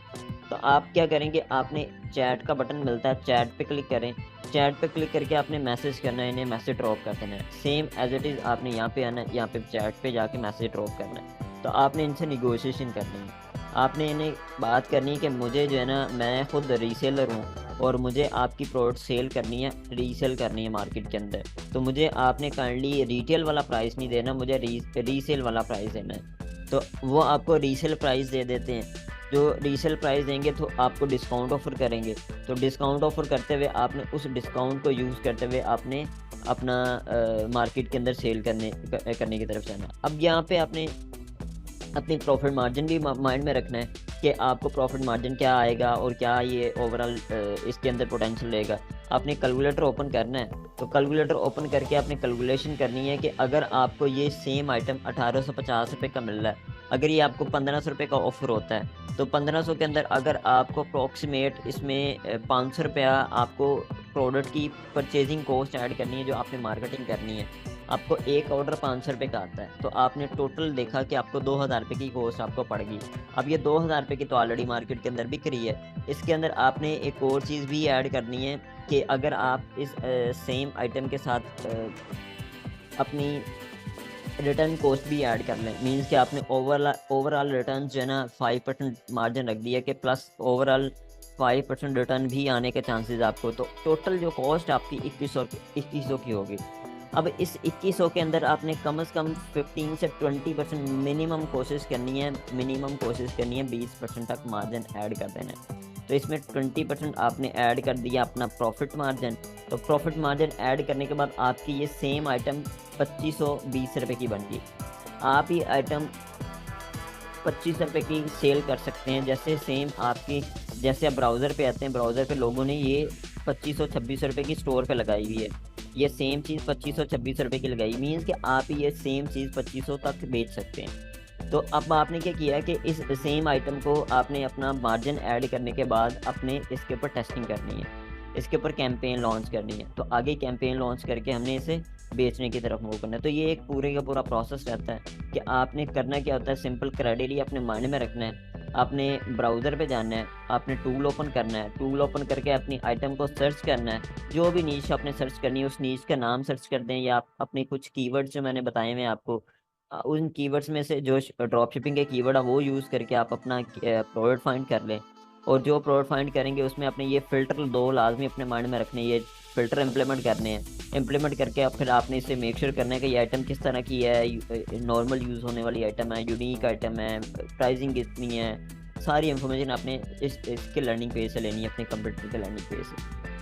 तो आप क्या करेंगे, आपने चैट का बटन मिलता है, चैट पे क्लिक करें, चैट पे क्लिक करके आपने मैसेज करना है, इन्हें मैसेज ड्रॉप कर देना है। सेम एज इट इज़ आपने यहाँ पे आना है, यहाँ पे चैट पे जाके मैसेज ड्रॉप करना है। तो आपने इनसे निगोशिएशन करनी है, आपने इन्हें बात करनी है कि मुझे जो है ना, मैं ख़ुद रीसेलर हूँ और मुझे आपकी प्रोडक्ट सेल करनी है, रीसेल करनी है मार्केट के अंदर। तो मुझे आपने काइंडली रिटेल वाला प्राइस नहीं देना, मुझे रीसेल वाला प्राइस देना है। तो वो आपको रीसेल प्राइस दे देते हैं। जो रीसेल प्राइस देंगे तो आपको डिस्काउंट ऑफ़र करेंगे। तो डिस्काउंट ऑफ़र करते हुए आपने उस डिस्काउंट को यूज़ करते हुए आपने अपना मार्केट के अंदर सेल करने की तरफ जाना। अब यहाँ पे आपने अपनी प्रॉफिट मार्जिन भी माइंड में रखना है कि आपको प्रॉफिट मार्जिन क्या आएगा और क्या ये ओवरऑल इसके अंदर पोटेंशियल रहेगा। आपने कैलकुलेटर ओपन करना है, तो कैलकुलेटर ओपन करके आपने कैलकुलेशन करनी है कि अगर आपको ये सेम आइटम 1850 रुपये का मिल रहा है, अगर ये आपको 1500 रुपये का ऑफर होता है, तो 1500 के अंदर अगर आपको अप्रोक्सीमेट इसमें 500 रुपया आपको प्रोडक्ट की परचेजिंग कॉस्ट ऐड करनी है, जो आपने मार्केटिंग करनी है। आपको एक ऑर्डर 500 रुपये का आता है, तो आपने टोटल देखा कि आपको 2000 रुपये की कॉस्ट आपको पड़ गई। अब ये 2000 रुपये की तो ऑलरेडी मार्केट के अंदर बिक रही है, इसके अंदर आपने एक और चीज़ भी ऐड करनी है कि अगर आप इस सेम आइटम के साथ अपनी रिटर्न कॉस्ट भी ऐड कर लें, मींस कि आपने ओवरऑल रिटर्न जो है ना 5% मार्जिन रख दिया कि प्लस ओवरऑल 5% रिटर्न भी आने के चांसेस आपको, तो टोटल जो कॉस्ट आपकी 2100 की होगी। अब इस 2100 के अंदर आपने कम से कम 15 से 20% मिनिमम कोशिश करनी है, 20% तक मार्जिन ऐड कर देना है। तो इसमें 20% आपने ऐड कर दिया अपना प्रॉफिट मार्जिन। तो प्रॉफिट मार्जिन ऐड करने के बाद आपकी ये सेम आइटम 2520 रुपये की बन गई। आप ये आइटम 25 रुपये की सेल कर सकते हैं। जैसे सेम आपकी, जैसे आप ब्राउज़र पे आते हैं, ब्राउज़र पे लोगों ने ये 2526 रुपये की स्टोर पे लगाई हुई है, ये सेम चीज़ 2526 रुपये की लगाई, मीन्स कि आप ये सेम चीज़ 2500 तक बेच सकते हैं। तो अब आपने क्या किया कि इस सेम आइटम को आपने अपना मार्जिन ऐड करने के बाद अपने इसके ऊपर टेस्टिंग करनी है, इसके ऊपर कैंपेन लॉन्च करनी है। तो आगे कैंपेन लॉन्च करके हमने इसे बेचने की तरफ मूव करना है। तो ये एक पूरे का पूरा प्रोसेस रहता है कि आपने करना क्या होता है, सिंपल क्राइटेरिया अपने माइंड में रखना है। आपने ब्राउज़र पे जाना है, आपने टूल ओपन करना है, टूल ओपन करके अपनी आइटम को सर्च करना है, जो भी नीश आपने सर्च करनी है उस नीश का नाम सर्च कर दें, या आप अपने कुछ कीवर्ड्स जो मैंने बताए हुए हैं आपको, उन कीवर्ड्स में से जो ड्रॉप शिपिंग के कीवर्ड है वो यूज़ करके आप अपना प्रोडक्ट फाइंड कर लें। और जो प्रोडक्ट फाइंड करेंगे उसमें अपने ये फ़िल्टर 2 लाजमी अपने माइंड में रखने हैं, ये फ़िल्टर इम्प्लीमेंट करने हैं। इम्प्लीमेंट करके अब फिर आपने इसे मेक श्योर करना है कि ये आइटम किस तरह की है, नॉर्मल यूज़ होने वाली आइटम है, यूनिक आइटम है, प्राइसिंग कितनी है, सारी इन्फॉर्मेशन आपने इसके लर्निंग पेज से लेनी है, अपने कंप्यूटर के लर्निंग पेज से।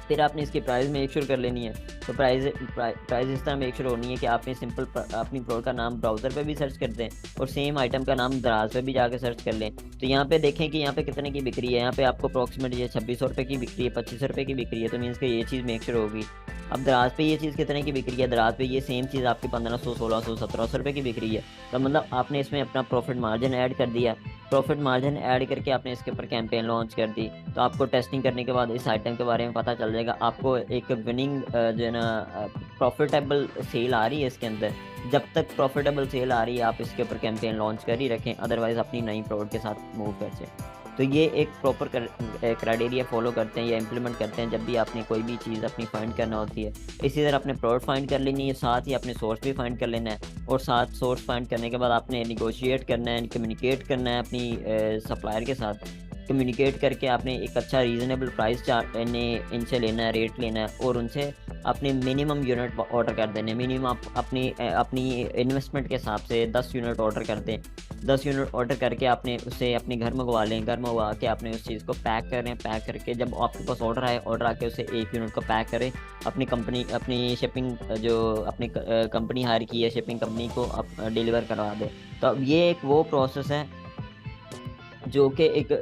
फिर आपने इसकी प्राइस मेक श्योर कर लेनी है। तो प्राइस इस तरह मेक श्योर होनी है कि आपने सिंपल अपनी प्रोडक्ट का नाम ब्राउज़र पे भी सर्च कर दें और सेम आइटम का नाम दराज पे भी जाकर सर्च कर लें। तो यहाँ पे देखें कि यहाँ पे कितने की बिक्री है। यहाँ पे आपको अप्रॉक्सीमेट ये 2600 रुपये की बिक्री है, 25 रुपये की बिक्री है, तो मीन्स कि ये चीज़ मेक श्योर होगी। अब दराज पे ये चीज़ कितने की बिक्री है, दराज पे ये सेम चीज़ आपकी 1500, 1600, 1700 रुपये की बिक्री है। तो मतलब आपने इसमें अपना प्रॉफिट मार्जिन ऐड कर दिया। प्रॉफिट मार्जिन ऐड करके आपने इसके ऊपर कैंपेन लॉन्च कर दी। तो आपको टेस्टिंग करने के बाद इस आइटम के बारे में पता चल जाएगा। आपको एक विनिंग जो है ना प्रॉफिटेबल सेल आ रही है इसके अंदर। जब तक प्रॉफिटेबल सेल आ रही है आप इसके ऊपर कैंपेन लॉन्च कर ही रखें, अदरवाइज़ अपनी नई प्रोडक्ट के साथ मूव कर जाए। तो ये एक प्रॉपर क्राइटेरिया फॉलो करते हैं या इम्प्लीमेंट करते हैं जब भी आपने कोई भी चीज़ अपनी फाइंड करना होती है। इसी तरह अपने प्रोडक्ट फाइंड कर लेनी है, साथ ही अपने सोर्स भी फाइंड कर लेना है, और साथ सोर्स फाइंड करने के बाद आपने निगोशिएट करना है, कम्युनिकेट करना है अपनी सप्लायर के साथ। कम्युनिकेट करके आपने एक अच्छा रीज़नेबल प्राइस इनसे लेना है, रेट लेना है, और उनसे अपने मिनिमम यूनिट ऑर्डर कर देने। मिनिमम आप अपनी इन्वेस्टमेंट के हिसाब से 10 यूनिट ऑर्डर कर दें। 10 यूनिट ऑर्डर करके आपने उससे अपने घर मंगवा लें। घर मंगवा के आपने उस चीज़ को पैक करें। पैक करके जब आपके पास ऑर्डर आए, ऑर्डर आके उसे 1 यूनिट को पैक करें। अपनी शिपिंग जो अपनी कंपनी हायर की है, शिपिंग कंपनी को आप डिलीवर करवा दें। तो अब ये एक वो प्रोसेस है जो कि एक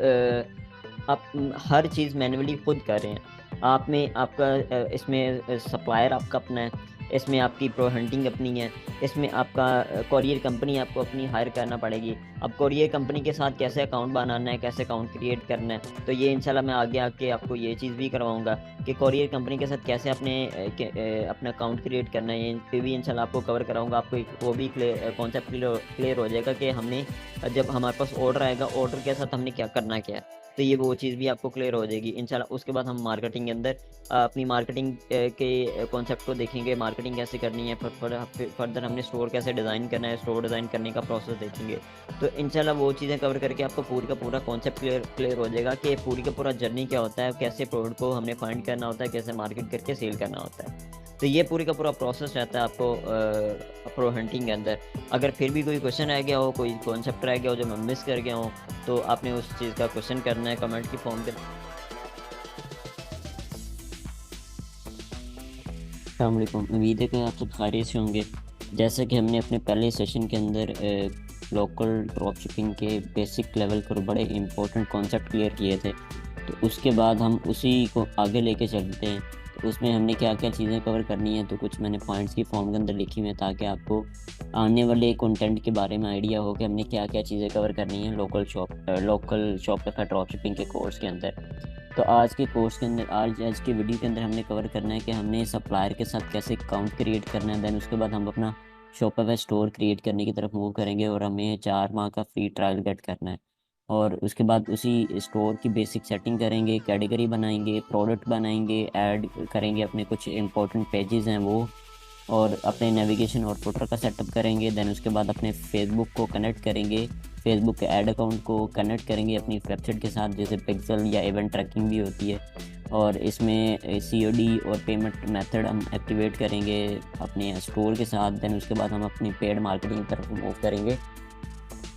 आप हर चीज़ मैन्युअली खुद कर रहे हैं। आप में आपका इसमें सप्लायर आपका अपना है, इसमें आपकी प्रो हंटिंग अपनी है, इसमें आपका कोरियर कंपनी आपको अपनी हायर करना पड़ेगी। अब कोरियर कंपनी के साथ कैसे अकाउंट बनाना है, कैसे अकाउंट क्रिएट करना है, तो ये इंशाल्लाह मैं आगे आके आपको ये चीज़ भी करवाऊँगा कि कोरियर कंपनी के साथ कैसे अपना अकाउंट क्रिएट करना है। ये पे भी इंशाल्लाह आपको कवर कराऊँगा। आपको वो भी कॉन्सेप्ट क्लियर हो जाएगा कि हमने जब हमारे पास ऑर्डर आएगा, ऑर्डर के साथ हमने क्या करना क्या है। तो ये वो चीज़ भी आपको क्लियर हो जाएगी इंशाल्लाह। उसके बाद हम मार्केटिंग के अंदर अपनी मार्केटिंग के कॉन्सेप्ट को देखेंगे, मार्केटिंग कैसे करनी है, फर्दर हमने स्टोर कैसे डिज़ाइन करना है, स्टोर डिज़ाइन करने का प्रोसेस देखेंगे। तो इंशाल्लाह वो चीज़ें कवर करके आपको पूरी का पूरा कॉन्सेप्ट क्लियर हो जाएगा कि पूरी का पूरा जर्नी क्या होता है, कैसे प्रोडक्ट को हमने फाइंड करना होता है, कैसे मार्केट करके सेल करना होता है। तो ये पूरी का पूरा प्रोसेस रहता है आपको प्रो हंटिंग के अंदर। अगर फिर भी कोई क्वेश्चन रह गया हो, कोई कॉन्सेप्ट रह गया हो जो मैं मिस कर गया हूँ, तो आपने उस चीज़ का क्वेश्चन करना है कमेंट की फॉर्म पे। अस्सलाम वालेकुम, उम्मीद है कि आप सब खैरियत से होंगे। जैसा कि हमने अपने पहले सेशन के अंदर लोकल ड्रॉप शिपिंग के बेसिक लेवल पर बड़े इंपॉर्टेंट कॉन्सेप्ट क्लियर किए थे। तो उसके बाद हम उसी को आगे लेके चलते हैं। तो उसमें हमने क्या क्या चीज़ें कवर करनी है, तो कुछ मैंने पॉइंट्स की फॉर्म के अंदर लिखी हुई है ताकि आपको आने वाले कंटेंट के बारे में आइडिया हो कि हमने क्या क्या चीज़ें कवर करनी है लोकल शॉपिफाई ड्रॉप शिपिंग के कोर्स के अंदर। तो आज के कोर्स के अंदर आज के वीडियो के अंदर हमने कवर करना है कि हमने सप्लायर के साथ कैसे अकाउंट क्रिएट करना है। देन उसके बाद हम अपना शॉपिफाई स्टोर क्रिएट करने की तरफ मूव करेंगे और हमें 4 माह का फ्री ट्रायल गेट करना है। और उसके बाद उसी स्टोर की बेसिक सेटिंग करेंगे, कैटेगरी बनाएंगे, प्रोडक्ट बनाएंगे, ऐड करेंगे, अपने कुछ इंपॉर्टेंट पेजेस हैं वो, और अपने नेविगेशन और फुटर का सेटअप करेंगे। देन उसके बाद अपने फेसबुक को कनेक्ट करेंगे, फेसबुक के ऐड अकाउंट को कनेक्ट करेंगे अपनी वेबसाइट के साथ, जैसे पिक्सल या इवेंट ट्रैकिंग भी होती है। और इसमें COD और पेमेंट मेथड हम एक्टिवेट करेंगे अपने स्टोर के साथ। देन उसके बाद हम अपनी पेड मार्केटिंग की तरफ मूव करेंगे,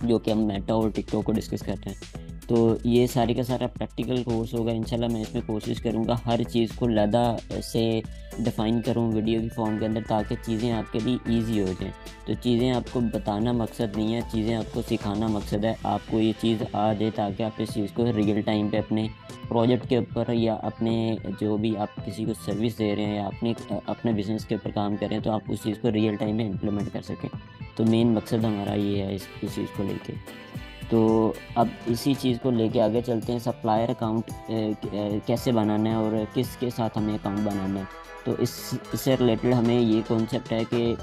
जो कि हम मेटा और टिकटॉक को डिस्कस कर रहे हैं। तो ये सारी का सारा प्रैक्टिकल कोर्स होगा इंशाल्लाह। मैं इसमें कोशिश करूँगा हर चीज़ को लदा से डिफ़ाइन करूँ वीडियो की फॉर्म के अंदर, ताकि चीज़ें आपके लिए ईजी हो जाएँ। तो चीज़ें आपको बताना मकसद नहीं है, चीज़ें आपको सिखाना मकसद है। आपको ये चीज़ आ जाए ताकि आप इस चीज़ को रियल टाइम पे अपने प्रोजेक्ट के ऊपर या अपने जो भी आप किसी को सर्विस दे रहे हैं या अपने बिज़नेस के ऊपर काम कर रहे हैं, तो आप उस चीज़ को रियल टाइम में इम्प्लीमेंट कर सकें। तो मेन मकसद हमारा ये है इस चीज़ को लेके। तो अब इसी चीज़ को लेके आगे चलते हैं, सप्लायर अकाउंट कैसे बनाना है और किसके साथ हमें अकाउंट बनाना है। तो इससे रिलेटेड हमें ये कॉन्सेप्ट है कि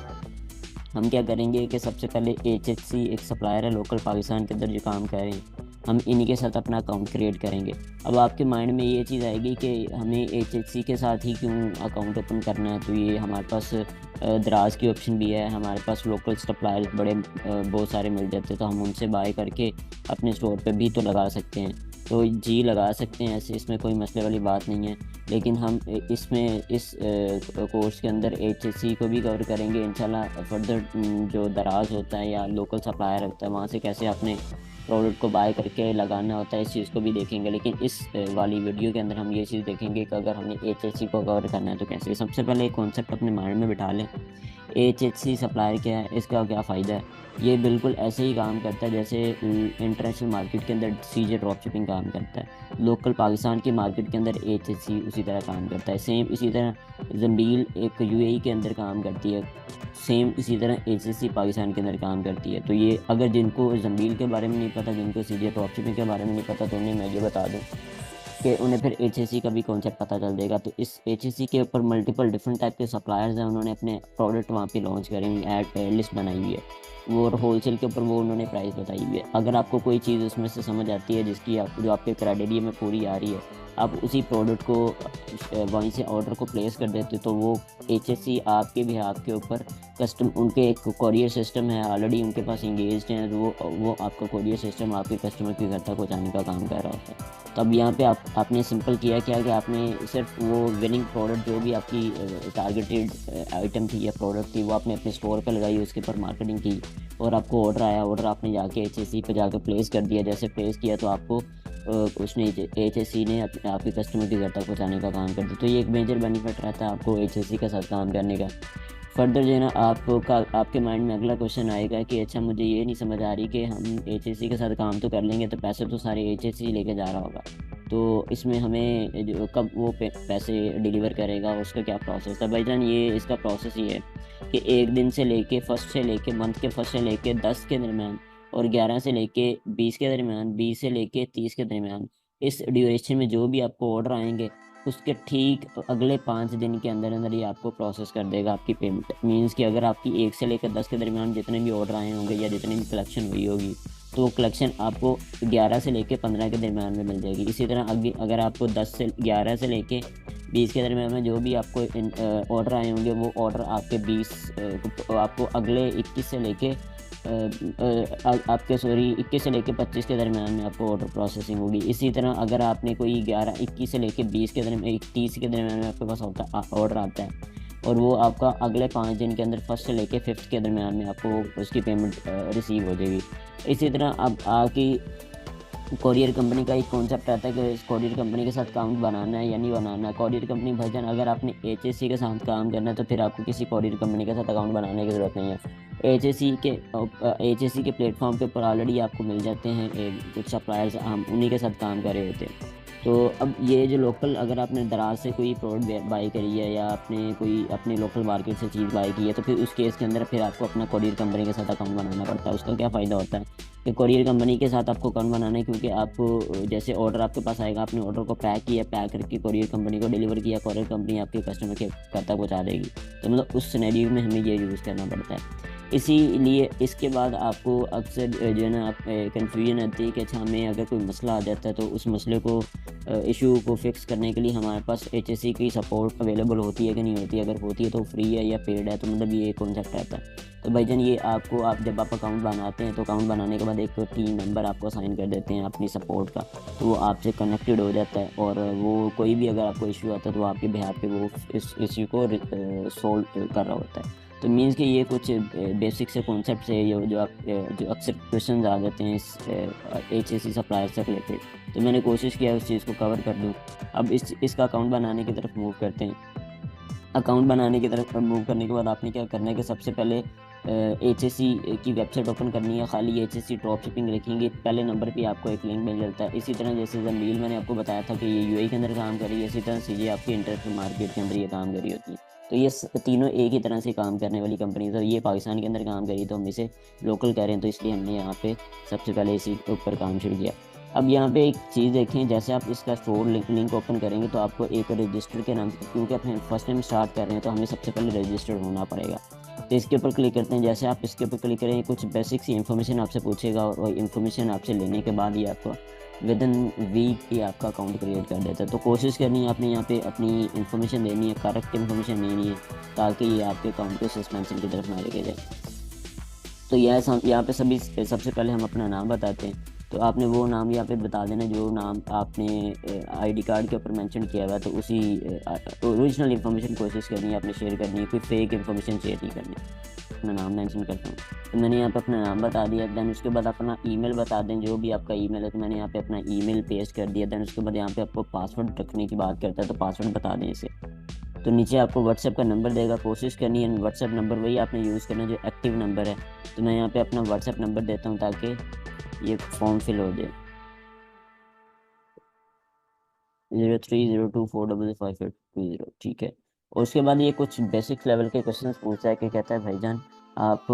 हम क्या करेंगे कि सबसे पहले HHC एक सप्लायर है लोकल पाकिस्तान के अंदर जो काम कर रहे हैं, हम इन्हीं के साथ अपना अकाउंट क्रिएट करेंगे। अब आपके माइंड में ये चीज़ आएगी कि हमें HHC के साथ ही क्यों अकाउंट ओपन करना है। तो ये हमारे पास दराज की ऑप्शन भी है, हमारे पास लोकल सप्लायर्स बड़े बहुत सारे मिल जाते हैं, तो हम उनसे बाय करके अपने स्टोर पे भी तो लगा सकते हैं। तो जी लगा सकते हैं ऐसे, इसमें कोई मसले वाली बात नहीं है। लेकिन हम इसमें इस कोर्स के अंदर HHC को भी कवर करेंगे इंशाल्लाह। फर्दर जो दराज होता है या लोकल सप्लायर होता है, वहाँ से कैसे अपने प्रोडक्ट को बाय करके लगाना होता है, इस चीज़ को भी देखेंगे। लेकिन इस वाली वीडियो के अंदर हम ये चीज़ देखेंगे कि अगर हमने HHC को कवर करना है तो कैसे। सबसे पहले एक कॉन्सेप्ट अपने माइंड में बिठा लें, HHC सप्लायर क्या है, इसका क्या फ़ायदा है। ये बिल्कुल ऐसे ही काम करता है जैसे इंटरनेशनल मार्केट के अंदर CJ ड्रॉप शिपिंग काम करता है, लोकल पाकिस्तान की मार्केट के अंदर HHC उसी तरह काम करता है। सेम इसी तरह ज़ंबील एक UAE के अंदर काम करती है, सेम इसी तरह HHC पाकिस्तान के अंदर काम करती है। तो ये अगर जिनको ज़ंबील के बारे में नहीं पता, जिनको CJ ड्रॉप शिपिंग के बारे में नहीं पता, तो उन्हें मैं ये बता दूँ कि उन्हें फिर HHC का भी कॉन्सेप्ट पता चल जाएगा। तो इस HHC के ऊपर मल्टीपल डिफरेंट टाइप के सप्लायर्स हैं, उन्होंने अपने प्रोडक्ट वहाँ पे लॉन्च करेंगे, ऐड लिस्ट बनाई हुई है वो, और होलसेल के ऊपर वो उन्होंने प्राइस बताई हुई है। अगर आपको कोई चीज़ उसमें से समझ आती है जिसकी आप जो आपके क्राइटेरिया में पूरी आ रही है, आप उसी प्रोडक्ट को वहीं से ऑर्डर को प्लेस कर देते, तो वो HHC आपके भी आपके ऊपर कस्टम उनके एक कोरियर सिस्टम है ऑलरेडी उनके पास इंगेज्ड हैं, तो वो आपका कोरियर सिस्टम आपके कस्टमर के घर तक पहुँचाने का काम कर रहा होता है। तो अब यहाँ पे आपने सिंपल किया क्या कि आपने सिर्फ वो विनिंग प्रोडक्ट जो भी आपकी टारगेटेड आइटम थी या प्रोडक्ट थी, वो आपने अपने स्टोर पे लगाई, उसके ऊपर मार्केटिंग की, और आपको ऑर्डर आया, ऑर्डर आपने जाके HHC पे जाकर प्लेस कर दिया। जैसे प्लेस किया तो आपको उसने HHC ने आपके कस्टमर के घर तक पहुँचाने का काम कर दिया। तो ये एक मेजर बेनिफिट रहता है आपको HHC के साथ काम करने का। फर्दर जो है ना आपके माइंड में अगला क्वेश्चन आएगा कि अच्छा मुझे ये नहीं समझ आ रही कि हम HHC के साथ काम तो कर लेंगे, तो पैसे तो सारे HHC लेके जा रहा होगा, तो इसमें हमें जो कब वो पैसे डिलीवर करेगा, उसका क्या प्रोसेस है। भाईजान ये इसका प्रोसेस ये है कि एक दिन से लेके फर्स्ट से लेके मंथ के फर्स्ट से लेके 10 के दरमियान और 11 से लेके 20 के दरमियान, 20 से लेके 30 के दरमियान, इस ड्यूरेशन में जो भी आपको ऑर्डर आएंगे, उसके ठीक अगले 5 दिन के अंदर अंदर ये आपको प्रोसेस कर देगा आपकी पेमेंट। मीन्स कि अगर आपकी 1 से लेकर 10 के दरमियान जितने भी ऑर्डर आए होंगे या जितनी भी कलेक्शन हुई होगी, तो वो कलेक्शन आपको 11 से लेकर 15 के दरमियान में मिल जाएगी। इसी तरह अगर आपको 11 से लेके 20 के दरमियान में जो भी आपको ऑर्डर आए होंगे, वो ऑर्डर आपके 20 आपको अगले 21 से लेके आपके 21 से लेके 25 के दरमियान में आपको ऑर्डर प्रोसेसिंग होगी। इसी तरह अगर आपने कोई 21 से लेके 20 के दरमियान 30 के दरमियान में आपके पास ऑर्डर आता है, और वो आपका अगले 5 दिन के अंदर फर्स्ट से लेके 5th के दरमियान में आपको उसकी पेमेंट रिसीव हो जाएगी। इसी तरह अब आके कोरियर कंपनी का एक कॉन्सेप्ट रहता है कि इस कोरियर कंपनी के साथ अकाउंट बनाना है या नहीं बनाना है। कोरियर कंपनी भाईजान अगर आपने HHC के साथ काम करना है, तो फिर आपको किसी कोरियर कंपनी के साथ अकाउंट बनाने की ज़रूरत नहीं है। एच एस सी के प्लेटफॉर्म के ऊपर ऑलरेडी आपको मिल जाते हैं कुछ सप्लायर्स, हम उन्हीं के साथ काम कर रहे होते हैं। तो अब ये जो लोकल, अगर आपने दराज से कोई प्रोडक्ट बाई करी है या आपने कोई अपने लोकल मार्केट से चीज़ बाई की है, तो फिर उस केस के अंदर फिर आपको अपना कोरियर कंपनी के साथ अकाउंट बनाना पड़ता है। उसका क्या फ़ायदा होता है कि कोरियर कंपनी के साथ आपको अकाउंट बनाना है, क्योंकि आपको जैसे ऑर्डर आपके पास आएगा, आपने ऑर्डर को पैक किया, पैक करके कोरियर कंपनी को डिलीवर किया, कोरियर कंपनी आपके कस्टमर के घर तक पहुँचा देगी। तो मतलब उस सिनेरियो में हमें ये यूज़ करना पड़ता है। इसीलिए इसके बाद आपको अक्सर जो है ना, आप कन्फ्यूजन आती है कि अच्छा, हमें अगर कोई मसला आ जाता है तो उस मसले को, इशू को फिक्स करने के लिए हमारे पास एचएससी की सपोर्ट अवेलेबल होती है कि नहीं होती है। अगर होती है तो फ्री है या पेड है, तो मतलब ये कॉन्सेप्ट रहता है। तो भाईजान ये आपको, आप जब आप अकाउंट बनाते हैं तो अकाउंट बनाने के बाद एक टीम मेंबर आपको असाइन कर देते हैं अपनी सपोर्ट का, तो वो आपसे कनेक्टेड हो जाता है, और वो कोई भी अगर आपको इशू आता है तो वो आपके बिहाफ पे वो इस इशू को सोल्व कर रहा होता है। तो मीन्स कि ये कुछ बेसिक से कॉन्सेप्ट है जो अक्सर क्वेश्चन आ जाते हैं इस एच सप्लायर से रिलेटेड। तो मैंने कोशिश किया उस चीज़ को कवर कर दूँ। अब इसका अकाउंट बनाने की तरफ मूव करते हैं। अकाउंट बनाने की तरफ मूव करने के बाद आपने क्या करना है कि सबसे पहले एच की वेबसाइट ओपन करनी है। खाली एच ड्रॉप शिपिंग लिखेंगे, पहले नंबर पे आपको एक लिंक मिल जाता है। इसी तरह जैसे जमील मैंने आपको बताया था कि ये यूएई के अंदर काम कर रही है, इसी तरह से ये आपकी इंटरनेशनल मार्केट के अंदर ये काम कर रही होती है। तो ये तीनों एक ही तरह से काम करने वाली कंपनीज है। ये पाकिस्तान के अंदर काम करी तो हम इसे लोकल कह रहे हैं, तो इसलिए हमने यहाँ पे सबसे पहले इसी के ऊपर काम शुरू किया। अब यहाँ पे एक चीज़ देखें, जैसे आप इसका स्टोर लिंक ओपन करेंगे तो आपको एक रजिस्टर के नाम से, क्योंकि आप फर्स्ट टाइम स्टार्ट कर रहे हैं तो हमें सबसे पहले रजिस्टर्ड होना पड़ेगा। तो इसके ऊपर क्लिक करते हैं। जैसे आप इसके ऊपर क्लिक करेंगे, कुछ बेसिक सी इन्फॉर्मेशन आपसे पूछेगा, और इन्फॉर्मेशन आपसे लेने के बाद ही आपको विद इन वीक ही आपका अकाउंट क्रिएट कर देता है। तो कोशिश करनी है आपने यहाँ पे अपनी इन्फॉर्मेशन देनी है, करेक्ट इन्फॉर्मेशन देनी है, ताकि ये आपके अकाउंट को सस्पेंशन की तरफ ना लेके जाए। तो यह यहाँ पे सबसे पहले हम अपना नाम बताते हैं। तो आपने वो नाम यहाँ पे बता देना जो नाम आपने आईडी कार्ड के ऊपर मेंशन किया हुआ है, तो उसी ओरिजिनल इन्फॉर्मेशन कोशिश करनी है आपने शेयर करनी है, कोई फेक इन्फॉर्मेशन शेयर नहीं करनी। अपना नाम मेंशन करता हूँ, तो मैंने यहाँ पे अपना नाम बता दिया। दैन उसके बाद अपना ईमेल बता दें, जो भी आपका ईमेल है, तो मैंने यहाँ पे अपना ईमेल पेस्ट कर दिया। दैन उसके बाद यहाँ पे आपको पासवर्ड रखने की बात करता है, तो पासवर्ड बता दें इसे। तो नीचे आपको व्हाट्सएप का नंबर देगा, कोशिश करनी है व्हाट्सएप नंबर वही आपने यूज़ करना जो एक्टिव नंबर है। तो मैं यहाँ पे अपना व्हाट्सएप नंबर देता हूँ ताकि ये फॉर्म फिल हो जाए। 0302458520, ठीक है। और उसके बाद ये कुछ बेसिक लेवल के क्वेश्चन पूछता है कि कहता है भाईजान, आप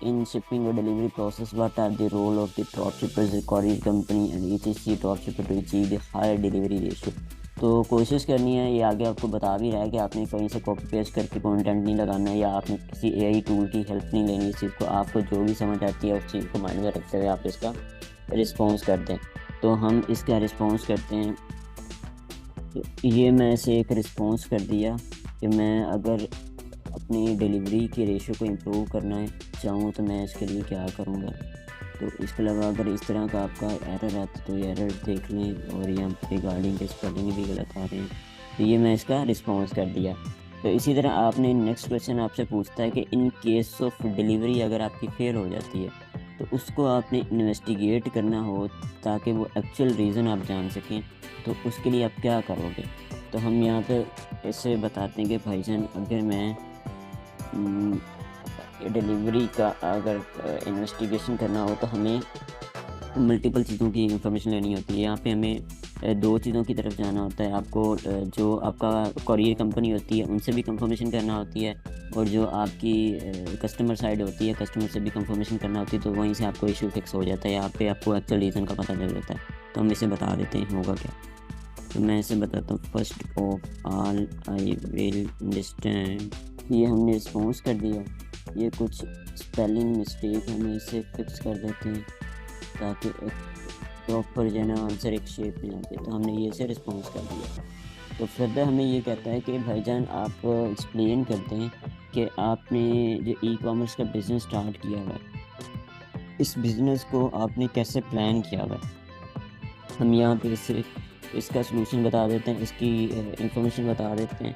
इन शिपिंग और delivery process, what are the role of the drop shippers courier company and ETC drop shipper to achieve the higher delivery ratio. तो कोशिश करनी है, ये आगे आपको बता भी रहा है कि आपने कहीं से कॉपी पेस्ट करके कंटेंट नहीं लगाना है, या आपने किसी एआई टूल की हेल्प नहीं लेनी इस चीज़ को। आपको जो भी समझ आती है उस चीज़ को माइंड में रखते हुए आप इसका रिस्पॉन्स कर दें। तो हम इसका रिस्पॉन्स करते हैं। तो ये मैं इसे एक रिस्पॉन्स कर दिया कि मैं अगर अपनी डिलीवरी के रेशियो को इम्प्रूव करना है चाहूँ तो मैं इसके लिए क्या करूँगा। तो इसके अलावा अगर इस तरह का आपका एरर आता तो ये एरर देख लें, और यहाँ पे गार्डिंग के स्पेलिंग भी गलत आ रहे हैं। तो ये मैं इसका रिस्पॉन्स कर दिया। तो इसी तरह आपने नेक्स्ट क्वेश्चन आपसे पूछता है कि इन केस ऑफ डिलीवरी अगर आपकी फेल हो जाती है तो उसको आपने इन्वेस्टिगेट करना हो ताकि वो एक्चुअल रीज़न आप जान सकें, तो उसके लिए आप क्या करोगे। तो हम यहाँ पे ऐसे बताते हैं कि भाईजान, अगर मैं डिलीवरी का अगर इन्वेस्टिगेशन करना हो तो हमें मल्टीपल चीज़ों की इंफॉर्मेशन लेनी होती है। यहाँ पे हमें दो चीज़ों की तरफ जाना होता है। आपको जो आपका कोरियर कंपनी होती है उनसे भी कंफर्मेशन करना होती है, और जो आपकी कस्टमर साइड होती है कस्टमर से भी कंफर्मेशन करना होती है। तो वहीं से आपको इशू फिक्स हो जाता है, यहाँ पे आपको एक्चुअल रीज़न का पता चल जाता है। तो हम इसे बता देते हैं होगा क्या। तो मैं इसे बताता हूँ। First of all I will understand, ये हमने रिस्पॉन्स कर दिया। ये कुछ स्पेलिंग मिस्टेक हमें इसे फिक्स कर देते हैं ताकि एक प्रॉपर जो है ना आंसर एक शेप में आते। तो हमने ये से रिस्पॉन्स कर दिया। तो फर्दर हमें ये कहता है कि भाईजान आप एक्सप्लेन करते हैं कि आपने जो ई कॉमर्स का बिज़नेस स्टार्ट किया हुआ है, इस बिज़नेस को आपने कैसे प्लान किया हुआ है। हम यहाँ पे इसका सलूशन बता देते हैं, इसकी इंफॉर्मेशन बता देते हैं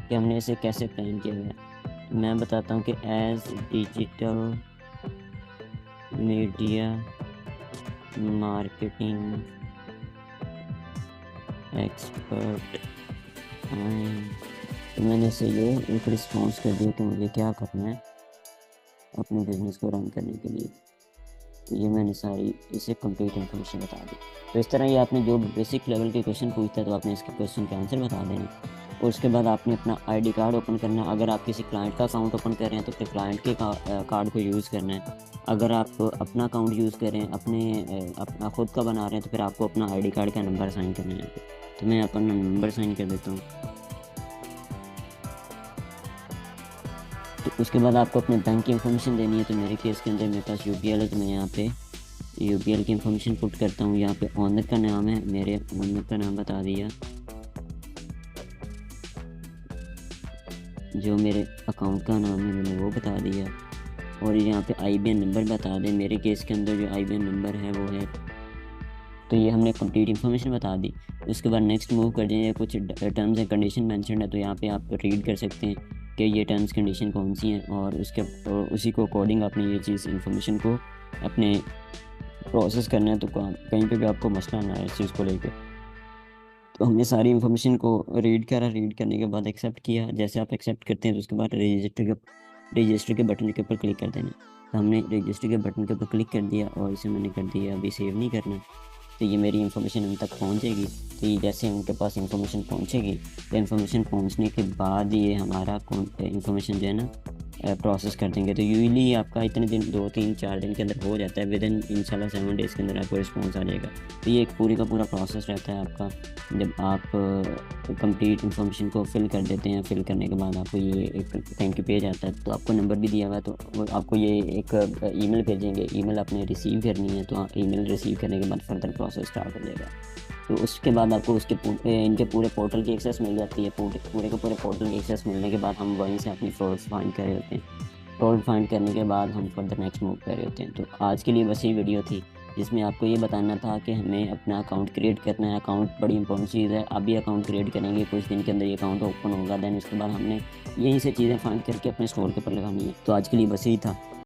कि हमने इसे कैसे प्लान किया हुआ है। तो मैं बताता हूँ कि as digital media marketing expert, तो मैंने इसे ये एक रिस्पॉन्स कर दिया कि मुझे क्या करना है। अपने बिज़नेस को रन करने के लिए। तो ये मैंने सारी इसे कंप्लीट इन्फॉर्मेशन बता दी। तो इस तरह ये आपने जो बेसिक लेवल के क्वेश्चन पूछता है तो आपने इसके क्वेश्चन के आंसर बता देने, और उसके बाद आपने अपना आईडी कार्ड ओपन करना है। अगर आप किसी क्लाइंट का अकाउंट ओपन कर रहे हैं तो फिर क्लाइंट के कार्ड को यूज़ करना है। अगर आप अपना अकाउंट यूज़ कर रहे हैं, अपना खुद का बना रहे हैं, तो फिर आपको अपना आईडी कार्ड का नंबर साइन करना है। तो मैं अपना नंबर साइन कर देता हूँ। तो उसके बाद आपको अपने बैंक की इन्फॉर्मेशन देनी है। तो मेरे केस के अंदर मेरे पास यूपीएल है, तो मैं यहाँ पे यूपीएल की इन्फॉर्मेशन पुट करता हूँ। यहाँ पे ओनर का नाम है, मेरे ओनर का नाम बता दिया, जो मेरे अकाउंट का नाम है मैंने वो बता दिया, और यहाँ पे आईबीएन नंबर बता दें। मेरे केस के अंदर जो आईबीएन नंबर है वो है, तो ये हमने कंप्लीट इन्फॉर्मेशन बता दी। उसके बाद नेक्स्ट मूव कर जाइए। कुछ टर्म्स एंड कंडीशन मेंशन है, तो यहाँ पे आप रीड कर सकते हैं कि ये टर्म्स कंडीशन कौन सी हैं, और उसी को अकॉर्डिंग आपने ये चीज़ इन्फॉर्मेशन को अपने प्रोसेस करना है। तो कहीं पे भी आपको मसला ना आए इस चीज़ को लेकर। तो हमने सारी इन्फॉर्मेशन को रीड करा, रीड करने के बाद एक्सेप्ट किया। जैसे आप एक्सेप्ट करते हैं तो उसके बाद रजिस्टर के बटन के ऊपर क्लिक कर देना। तो हमने रजिस्टर के बटन के ऊपर क्लिक कर दिया, और इसे मैंने कर दिया अभी सेव नहीं करना। तो ये मेरी इन्फॉर्मेशन उन तक पहुंचेगी। तो ये जैसे उनके पास इन्फॉर्मेशन पहुंचेगी, तो इन्फॉर्मेशन पहुंचने के बाद ये हमारा इन्फॉर्मेशन जो है ना प्रोसेस कर देंगे। तो यूजली आपका इतने दिन, 2 3 4 दिन के अंदर हो जाता है। विदिन इंशाल्लाह 7 डेज़ के अंदर आपको रिस्पॉन्स आ जाएगा। तो ये एक पूरी का पूरा प्रोसेस रहता है आपका। जब आप कंप्लीट इन्फॉर्मेशन को फिल कर देते हैं, फिल करने के बाद आपको ये एक थैंक यू पेज आता है। तो आपको नंबर भी दिया हुआ है, तो वो आपको ये एक ईमेल भेजेंगे। ईमेल आपने रिसीव करनी है, तो ईमेल रिसीव करने के बाद फर्दर प्रोसेस स्टार्ट हो जाएगा। तो उसके बाद आपको इनके पूरे पोर्टल की एक्सेस मिल जाती है। पूरे के पूरे पोर्टल की एक्सेस मिलने के बाद हम वहीं से अपनी फ्रॉड्स फाइंड कर रहे होते हैं। फ्रॉड फाइंड करने के बाद हम फर्दर नेक्स्ट मूव कर रहे होते हैं। तो आज के लिए बस ये वीडियो थी, जिसमें आपको ये बताना था कि हमें अपना अकाउंट क्रिएट करना है। अकाउंट बड़ी इंपॉर्टेंट चीज़ है। अभी अकाउंट क्रिएट करेंगे, कुछ दिन के अंदर ये अकाउंट ओपन होगा। दैन उसके बाद हमने यहीं से चीज़ें फाइंड करके अपने स्टोर के ऊपर लगानी है। तो आज के लिए बस यही था।